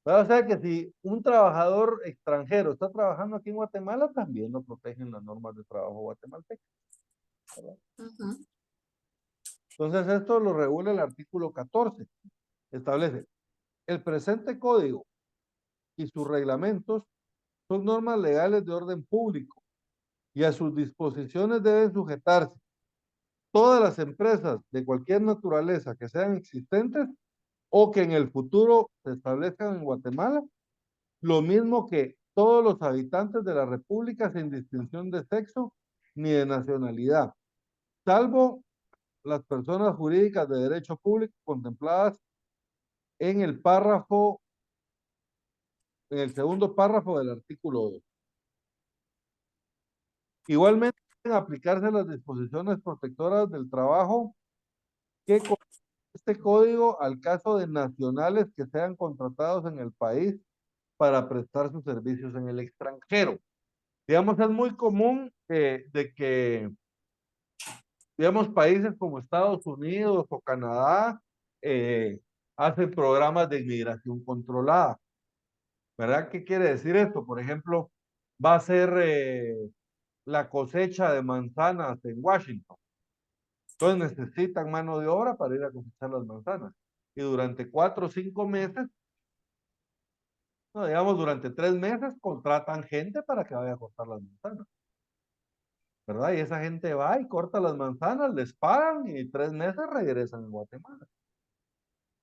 O sea que si un trabajador extranjero está trabajando aquí en Guatemala, también lo protegen las normas de trabajo guatemaltecas, ¿verdad? Ujú. Entonces esto lo regula el artículo 14. Establece, el presente código y sus reglamentos son normas legales de orden público y a sus disposiciones deben sujetarse todas las empresas de cualquier naturaleza que sean existentes o que en el futuro se establezcan en Guatemala, lo mismo que todos los habitantes de la República sin distinción de sexo ni de nacionalidad, salvo las personas jurídicas de derecho público contempladas en el párrafo, en el segundo párrafo del artículo 2. Igualmente, deben aplicarse las disposiciones protectoras del trabajo que con este código al caso de nacionales que sean contratados en el país para prestar sus servicios en el extranjero. Digamos, es muy común de que, digamos, países como Estados Unidos o Canadá eh, hacen programas de inmigración controlada. ¿Verdad? ¿Qué quiere decir esto? Por ejemplo, va a ser la cosecha de manzanas en Washington. Entonces necesitan mano de obra para ir a cosechar las manzanas. Y durante 4 o 5 meses No, digamos, durante 3 meses contratan gente para que vaya a cortar las manzanas, ¿verdad? Y esa gente va y corta las manzanas, les pagan y 3 meses regresan a Guatemala.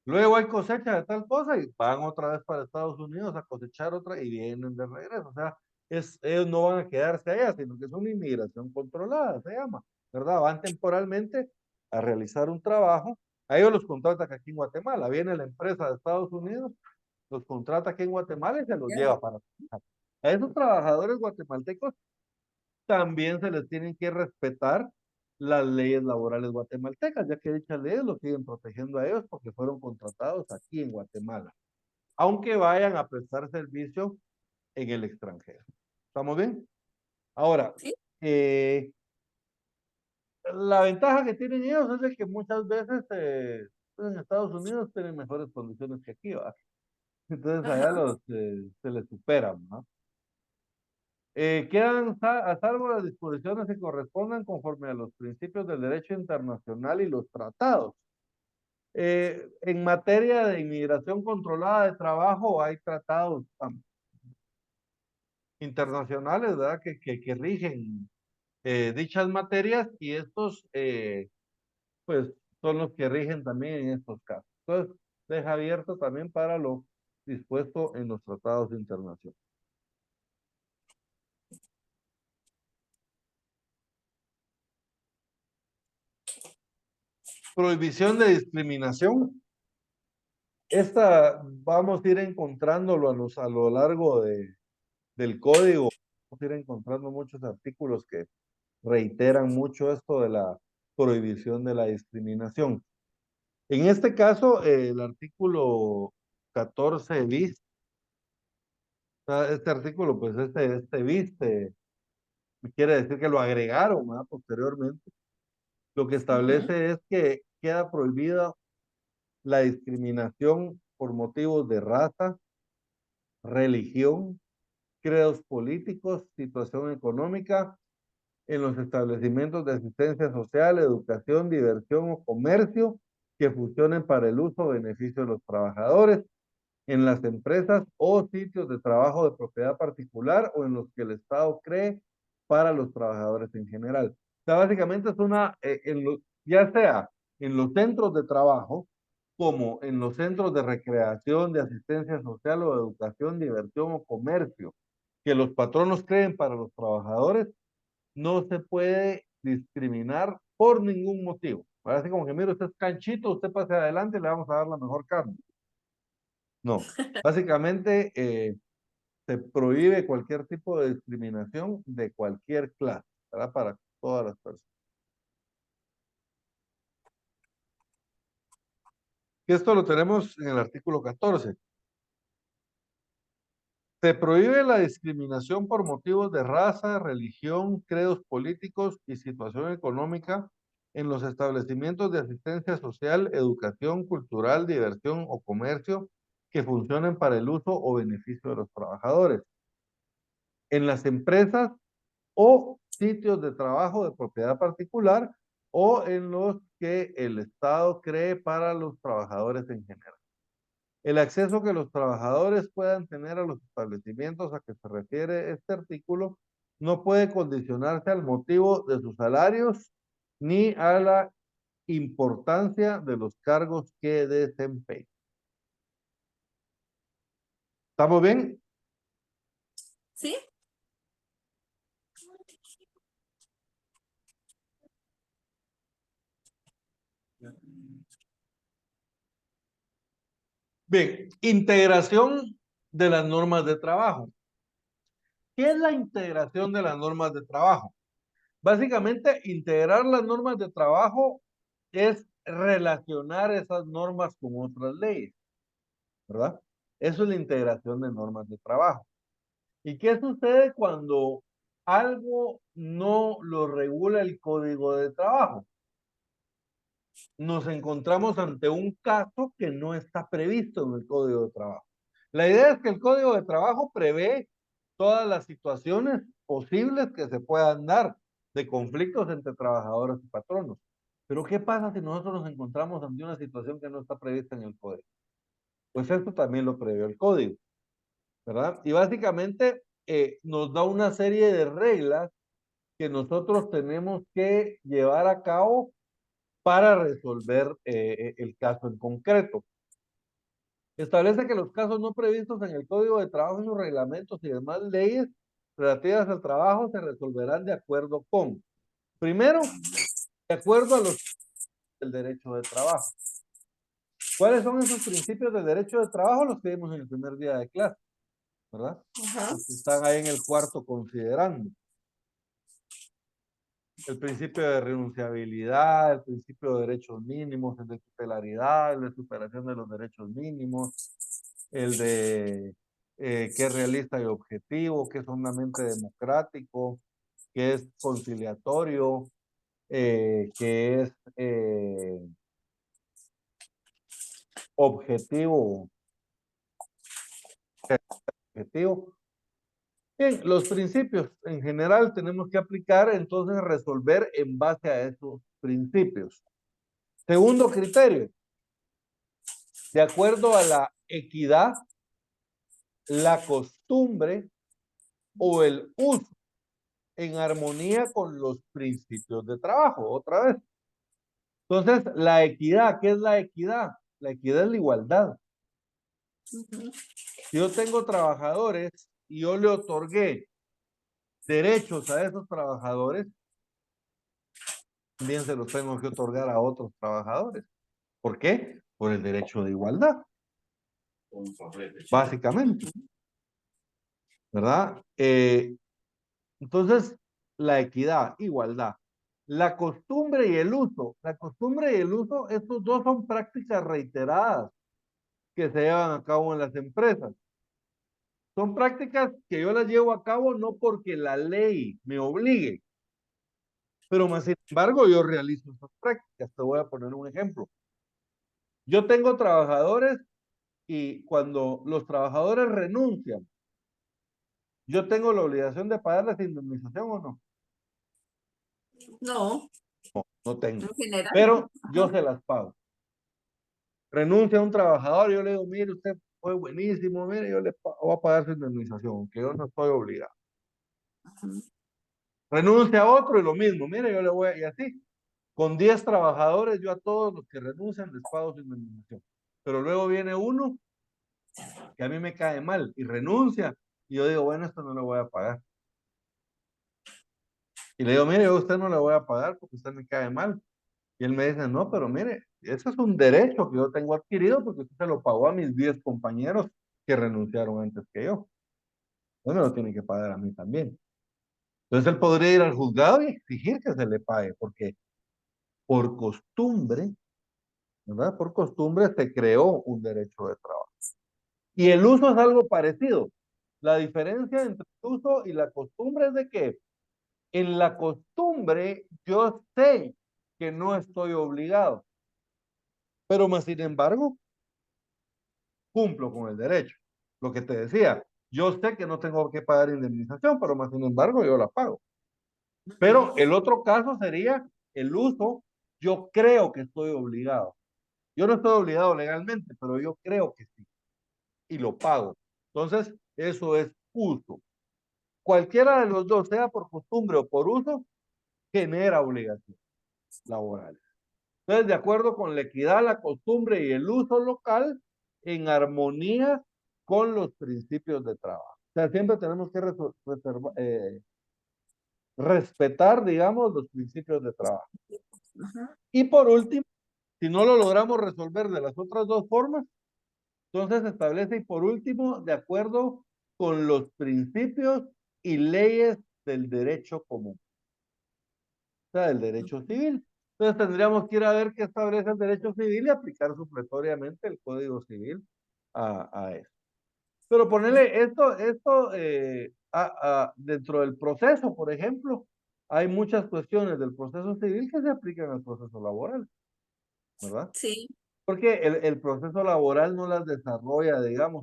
Luego hay cosecha de tal cosa y van otra vez para Estados Unidos a cosechar otra y vienen de regreso. O sea, ellos no van a quedarse allá, sino que es una inmigración controlada, se llama, ¿verdad? Van temporalmente a realizar un trabajo. A ellos los contratan aquí en Guatemala. Viene la empresa de Estados Unidos, los contrata aquí en Guatemala y se los Ya. lleva para trabajar. A esos trabajadores guatemaltecos también se les tienen que respetar las leyes laborales guatemaltecas, ya que dichas leyes los siguen protegiendo a ellos porque fueron contratados aquí en Guatemala, aunque vayan a prestar servicio en el extranjero. ¿Estamos bien? Ahora, Sí. eh, la ventaja que tienen ellos es de que muchas veces en Estados Unidos tienen mejores condiciones que aquí, ¿va? Entonces allá Ajá. se les superan, ¿no? Quedan a salvo las disposiciones que correspondan conforme a los principios del derecho internacional y los tratados. En materia de inmigración controlada de trabajo, hay tratados internacionales, ¿verdad? Que rigen dichas materias y estos, pues, son los que rigen también en estos casos. Entonces, deja abierto también para lo dispuesto en los tratados internacionales. Prohibición de discriminación. Esta vamos a ir encontrándolo a lo largo del código. Vamos a ir encontrando muchos artículos que reiteran mucho esto de la prohibición de la discriminación. En este caso, el artículo 14 bis, este artículo, pues este bis quiere decir que lo agregaron, ¿verdad? Posteriormente. Lo que Ujú. establece es que queda prohibida la discriminación por motivos de raza, religión, credos políticos, situación económica, en los establecimientos de asistencia social, educación, diversión o comercio que funcionen para el uso o beneficio de los trabajadores, en las empresas o sitios de trabajo de propiedad particular o en los que el Estado cree para los trabajadores en general. O sea, básicamente es ya sea en los centros de trabajo, como en los centros de recreación, de asistencia social o de educación, diversión o comercio, que los patronos creen para los trabajadores, no se puede discriminar por ningún motivo. Parece como que, mire, usted es canchito, usted pase adelante y le vamos a dar la mejor carne. No, básicamente se prohíbe cualquier tipo de discriminación de cualquier clase, ¿verdad? Para todas las personas. Y esto lo tenemos en el artículo 14. Se prohíbe la discriminación por motivos de raza, religión, credos políticos y situación económica en los establecimientos de asistencia social, educación, cultural, diversión o comercio que funcionen para el uso o beneficio de los trabajadores. En las empresas o sitios de trabajo de propiedad particular o en los que el Estado cree para los trabajadores en general. El acceso que los trabajadores puedan tener a los establecimientos a que se refiere este artículo no puede condicionarse al motivo de sus salarios ni a la importancia de los cargos que desempeñan. ¿Estamos bien? ¿Sí? Bien, integración de las normas de trabajo. ¿Qué es la integración de las normas de trabajo? Básicamente, integrar las normas de trabajo es relacionar esas normas con otras leyes, ¿verdad? Eso es la integración de normas de trabajo. ¿Y qué sucede cuando algo no lo regula el código de trabajo? Nos encontramos ante un caso que no está previsto en el código de trabajo. La idea es que el código de trabajo prevé todas las situaciones posibles que se puedan dar de conflictos entre trabajadores y patronos. Pero ¿qué pasa si nosotros nos encontramos ante una situación que no está prevista en el código? Pues esto también lo prevé el código. ¿verdad? Y básicamente nos da una serie de reglas que nosotros tenemos que llevar a cabo para resolver el caso en concreto. Establece que los casos no previstos en el Código de Trabajo y sus reglamentos y demás leyes relativas al trabajo se resolverán de acuerdo con, primero, de acuerdo a los del derecho de trabajo. ¿Cuáles son esos principios del derecho de trabajo? Los que vimos en el primer día de clase, ¿verdad? Ajá. Los que están ahí en el cuarto considerando. El principio de renunciabilidad, el principio de derechos mínimos, el de tutelaridad, el de superación de los derechos mínimos, el de que es realista y objetivo, que es hondamente democrático, que es conciliatorio, que es objetivo, objetivo. Bien, los principios en general tenemos que aplicar, entonces resolver en base a esos principios. Segundo criterio, de acuerdo a la equidad, la costumbre o el uso en armonía con los principios de trabajo. Otra vez. Entonces, la equidad, ¿qué es la equidad? La equidad es la igualdad. Ujú. Si yo tengo trabajadores y yo le otorgué derechos a esos trabajadores, también se los tengo que otorgar a otros trabajadores. ¿Por qué? Por el derecho de igualdad, básicamente, ¿verdad? Entonces, la equidad, igualdad. La costumbre y el uso. La costumbre y el uso, estos dos son prácticas reiteradas que se llevan a cabo en las empresas. Son prácticas que yo las llevo a cabo no porque la ley me obligue, pero más sin embargo yo realizo esas prácticas. Te voy a poner un ejemplo. Yo tengo trabajadores y cuando los trabajadores renuncian, yo tengo la obligación de pagarles indemnización o no. No, No tengo. en general no. Pero yo Ajá. se las pago. Renuncia un trabajador, yo le digo, mire, usted fue buenísimo, mire, yo le voy a pagar su indemnización, aunque yo no estoy obligado. Ujú. Renuncia a otro y lo mismo, mire, yo le voy a, y así. Con 10 trabajadores, yo a todos los que renuncian les pago su indemnización. Pero luego viene uno que a mí me cae mal y renuncia, y yo digo, bueno, esto no lo voy a pagar. Y le digo, mire, yo a usted no le voy a pagar porque usted me cae mal. Y él me dice, no, pero mire, ese es un derecho que yo tengo adquirido porque usted se lo pagó a mis 10 compañeros que renunciaron antes que yo. Usted me lo tiene que pagar a mí también. Entonces él podría ir al juzgado y exigir que se le pague, porque por costumbre, ¿verdad? Por costumbre se creó un derecho de trabajo. Y el uso es algo parecido. La diferencia entre el uso y la costumbre es de que en la costumbre yo sé que no estoy obligado, pero más sin embargo cumplo con el derecho. Lo que te decía, yo sé que no tengo que pagar indemnización, pero más sin embargo yo la pago. Pero el otro caso sería el uso, yo creo que estoy obligado. Yo no estoy obligado legalmente, pero yo creo que sí, y lo pago. Entonces, eso es uso. Cualquiera de los dos, sea por costumbre o por uso, genera obligaciones laborales. Entonces, de acuerdo con la equidad, la costumbre y el uso local, en armonía con los principios de trabajo. O sea, siempre tenemos que respetar, digamos, los principios de trabajo. Ajá. Y por último, si no lo logramos resolver de las otras dos formas, entonces se establece, y por último, de acuerdo con los principios y leyes del derecho común, o sea, del derecho civil. Entonces tendríamos que ir a ver qué establece el derecho civil y aplicar supletoriamente el Código Civil a eso. Pero ponerle dentro del proceso, por ejemplo, hay muchas cuestiones del proceso civil que se aplican al proceso laboral, ¿verdad? Sí, Porque el proceso laboral no las desarrolla, digamos,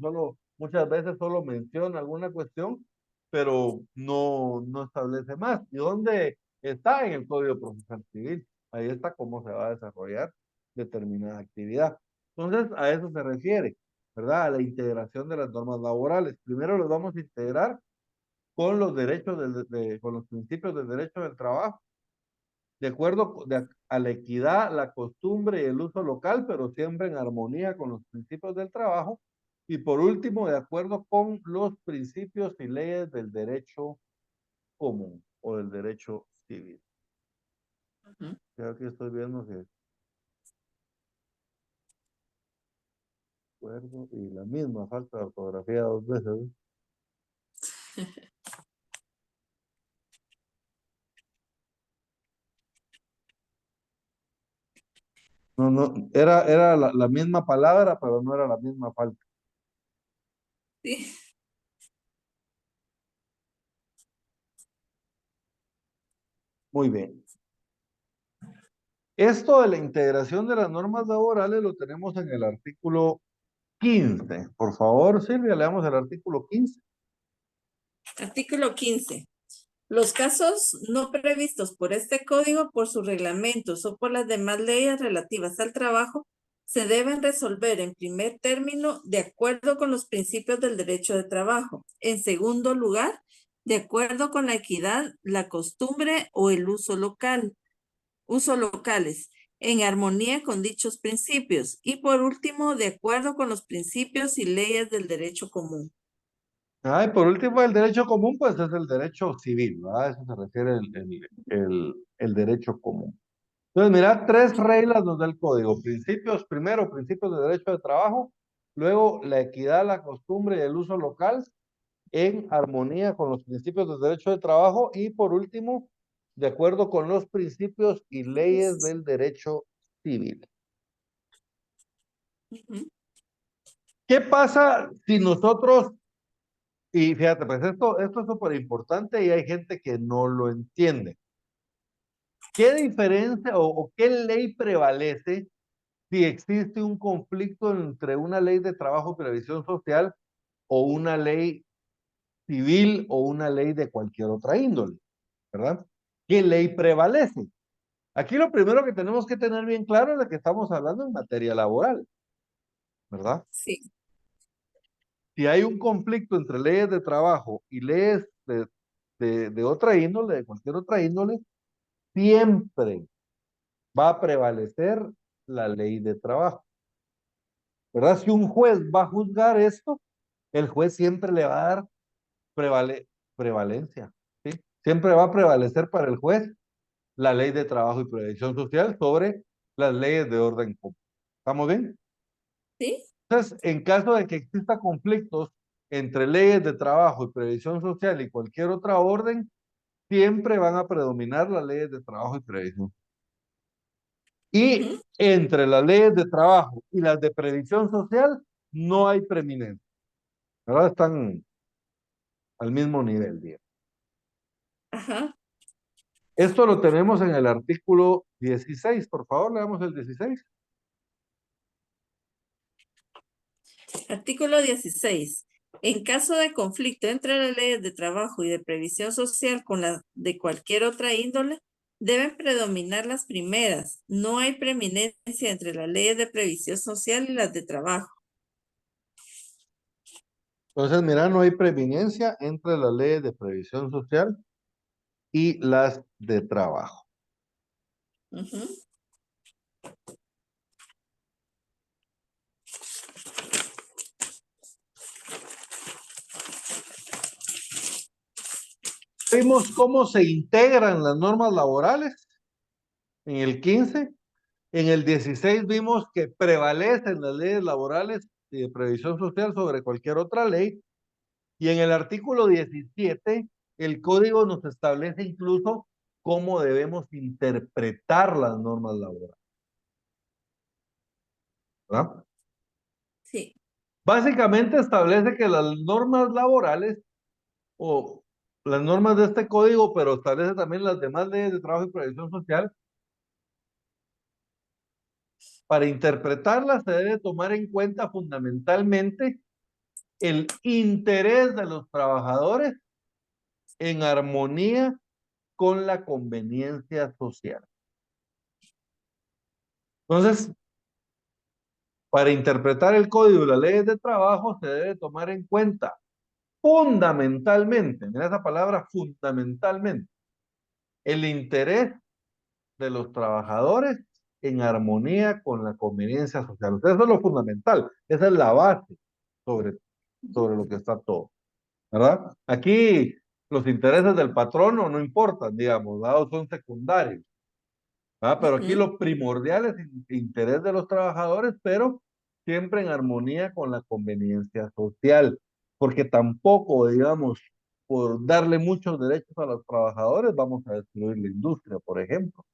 muchas veces solo menciona alguna cuestión, pero no establece más. ¿Y dónde está en el Código Procesal Civil? Ahí está cómo se va a desarrollar determinada actividad. Entonces, a eso se refiere. ¿verdad? A la integración de las normas laborales. Primero los vamos a integrar con los derechos, con los principios del derecho del trabajo, de acuerdo a la equidad, la costumbre y el uso local, pero siempre en armonía con los principios del trabajo. Y por último, de acuerdo con los principios y leyes del derecho común o del derecho civil. Ujú. Creo que estoy viendo que acuerdo y la misma falta de ortografía dos veces. ¿Eh? No, no, era la misma palabra, pero no era la misma falta. Sí. Muy bien. Esto de la integración de las normas laborales lo tenemos en el artículo 15. Por favor, Silvia, leamos el artículo 15. Artículo 15. Los casos no previstos por este código, por sus reglamentos o por las demás leyes relativas al trabajo, se deben resolver en primer término de acuerdo con los principios del derecho de trabajo. En segundo lugar, de acuerdo con la equidad, la costumbre o el uso locales, en armonía con dichos principios. Y por último, de acuerdo con los principios y leyes del derecho común. Ah, y por último, el derecho común, pues es el derecho civil, ¿verdad? A eso se refiere el derecho común. Entonces, mira, tres reglas nos da el código. Principios, primero, principios de derecho de trabajo, luego la equidad, la costumbre y el uso local en armonía con los principios de derecho de trabajo y por último, de acuerdo con los principios y leyes del derecho civil. Ujú. ¿Qué pasa si nosotros, y fíjate, pues esto es súper importante y hay gente que no lo entiende? ¿Qué diferencia o qué ley prevalece si existe un conflicto entre una ley de trabajo y previsión social o una ley civil o una ley de cualquier otra índole? ¿Verdad? ¿Qué ley prevalece? Aquí lo primero que tenemos que tener bien claro es de que estamos hablando en materia laboral, ¿verdad? Sí. Si hay un conflicto entre leyes de trabajo y leyes de otra índole, de cualquier otra índole, siempre va a prevalecer la ley de trabajo, ¿verdad? Si un juez va a juzgar esto, el juez siempre le va a dar prevalencia, ¿sí? Siempre va a prevalecer para el juez la ley de trabajo y previsión social sobre las leyes de orden común. ¿Estamos bien? Sí. Entonces, en caso de que exista conflictos entre leyes de trabajo y previsión social y cualquier otra orden, siempre van a predominar las leyes de trabajo y previsión. Y Ujú. entre las leyes de trabajo y las de previsión social, no hay preeminencia. ¿Verdad? Están al mismo nivel, digamos. Ajá. Esto lo tenemos en el artículo 16. Por favor, leamos el 16. Artículo 16. En caso de conflicto entre las leyes de trabajo y de previsión social con las de cualquier otra índole, deben predominar las primeras. No hay preeminencia entre las leyes de previsión social y las de trabajo. Entonces, mira, no hay preeminencia entre las leyes de previsión social y las de trabajo. Ujú. Vimos cómo se integran las normas laborales en el 15. En el 16 vimos que prevalecen las leyes laborales y de previsión social sobre cualquier otra ley. Y en el artículo 17, el código nos establece incluso cómo debemos interpretar las normas laborales. ¿Verdad? Sí. Básicamente establece que las normas laborales o las normas de este código, pero establece también las demás leyes de trabajo y previsión social. Para interpretarlas se debe tomar en cuenta fundamentalmente el interés de los trabajadores en armonía con la conveniencia social. Entonces, Para interpretar el código y las leyes de trabajo se debe tomar en cuenta fundamentalmente, mira esa palabra fundamentalmente, el interés de los trabajadores en armonía con la conveniencia social. Eso es lo fundamental, esa es la base sobre lo que está todo, ¿verdad? Aquí los intereses del patrono no importan, digamos, ¿verdad? Son secundarios, ¿verdad? Pero aquí Ujú. lo primordial es el interés de los trabajadores, pero siempre en armonía con la conveniencia social, porque tampoco, digamos, por darle muchos derechos a los trabajadores, vamos a destruir la industria, por ejemplo,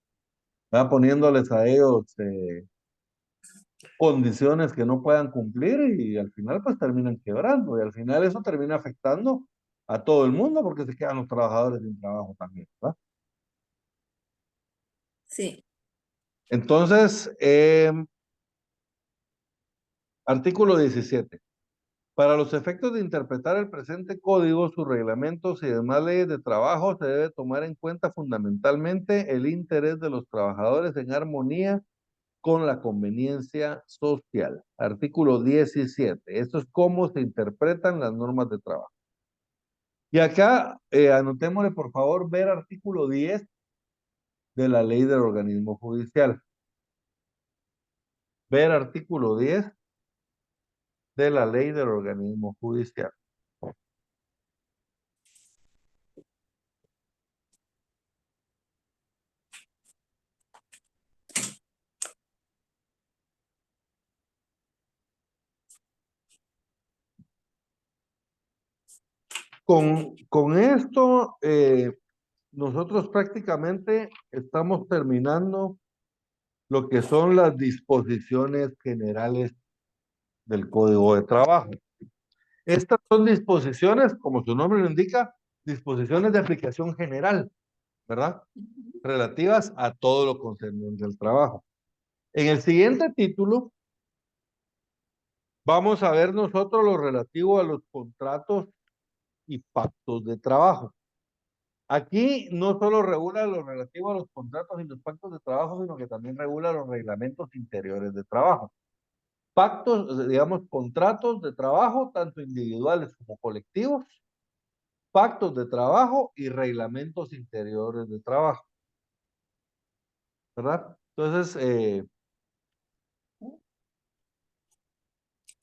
¿verdad? Poniéndoles a ellos condiciones que no puedan cumplir y al final pues terminan quebrando y al final eso termina afectando a todo el mundo porque se quedan los trabajadores sin trabajo también, ¿verdad? Sí. Entonces, artículo 17. Para los efectos de interpretar el presente código, sus reglamentos y demás leyes de trabajo, se debe tomar en cuenta fundamentalmente el interés de los trabajadores en armonía con la conveniencia social. Artículo 17. Esto es cómo se interpretan las normas de trabajo. Y acá, anotémosle por favor ver artículo 10 de la ley del organismo judicial. Ver artículo 10 de la ley del organismo judicial. Con esto, nosotros prácticamente estamos terminando lo que son las disposiciones generales del Código de Trabajo. Estas son disposiciones, como su nombre lo indica, disposiciones de aplicación general, ¿verdad? Relativas a todo lo concerniente al trabajo. En el siguiente título vamos a ver nosotros lo relativo a los contratos y pactos de trabajo. Aquí no solo regula lo relativo a los contratos y los pactos de trabajo, sino que también regula los reglamentos interiores de trabajo. Pactos, digamos, contratos de trabajo, tanto individuales como colectivos, pactos de trabajo y reglamentos interiores de trabajo, ¿verdad? Entonces,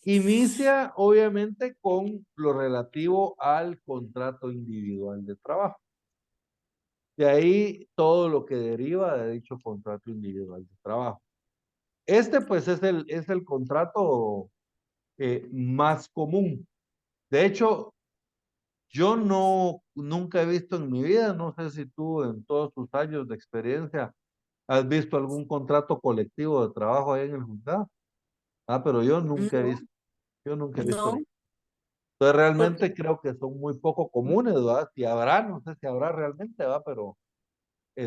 inicia obviamente con lo relativo al contrato individual de trabajo. De ahí todo lo que deriva de dicho contrato individual de trabajo. Este pues es el contrato más común. De hecho, yo nunca he visto en mi vida, no sé si tú en todos tus años de experiencia has visto algún contrato colectivo de trabajo ahí en el juzgado. Ah, pero No, yo nunca he visto no, ni. Entonces porque realmente creo que son muy poco comunes, ¿verdad? Si habrá, no sé si habrá realmente, ¿verdad? Pero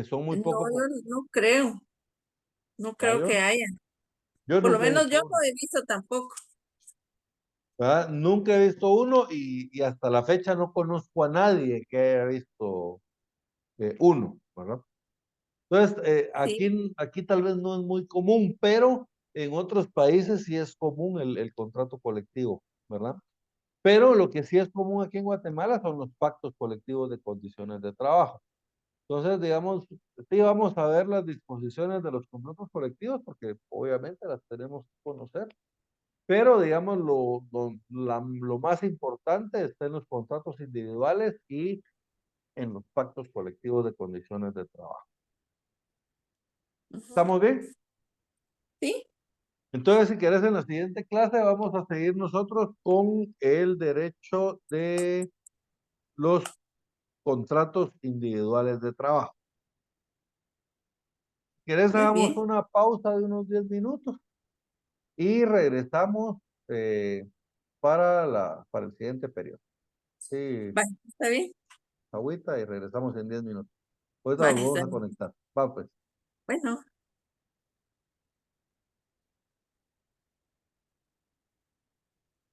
son muy no, poco yo comunes. no Ah, creo que haya. yo Por lo nunca he menos yo visto no uno. he visto tampoco. ¿Verdad? Nunca he visto uno y hasta la fecha no conozco a nadie que haya visto uno, ¿verdad? Entonces, Sí, aquí tal vez no es muy común, pero en otros países sí es común el contrato colectivo, ¿verdad? Pero lo que sí es común aquí en Guatemala son los pactos colectivos de condiciones de trabajo. Entonces, digamos, sí vamos a ver las disposiciones de los contratos colectivos porque obviamente las tenemos que conocer, pero digamos, lo más importante está en los contratos individuales y en los pactos colectivos de condiciones de trabajo. ujú, ¿Estamos bien? sí, Entonces, si quieres, en la siguiente clase vamos a seguir nosotros con el derecho de los contratos individuales de trabajo. Si quieres, muy hagamos bien. una pausa de unos 10 minutos y regresamos para el siguiente periodo. Sí, Vale, está bien. agüita y regresamos en 10 minutos. Ahorita Vale, nos está vamos a bien. conectar. Va, pues. Bueno.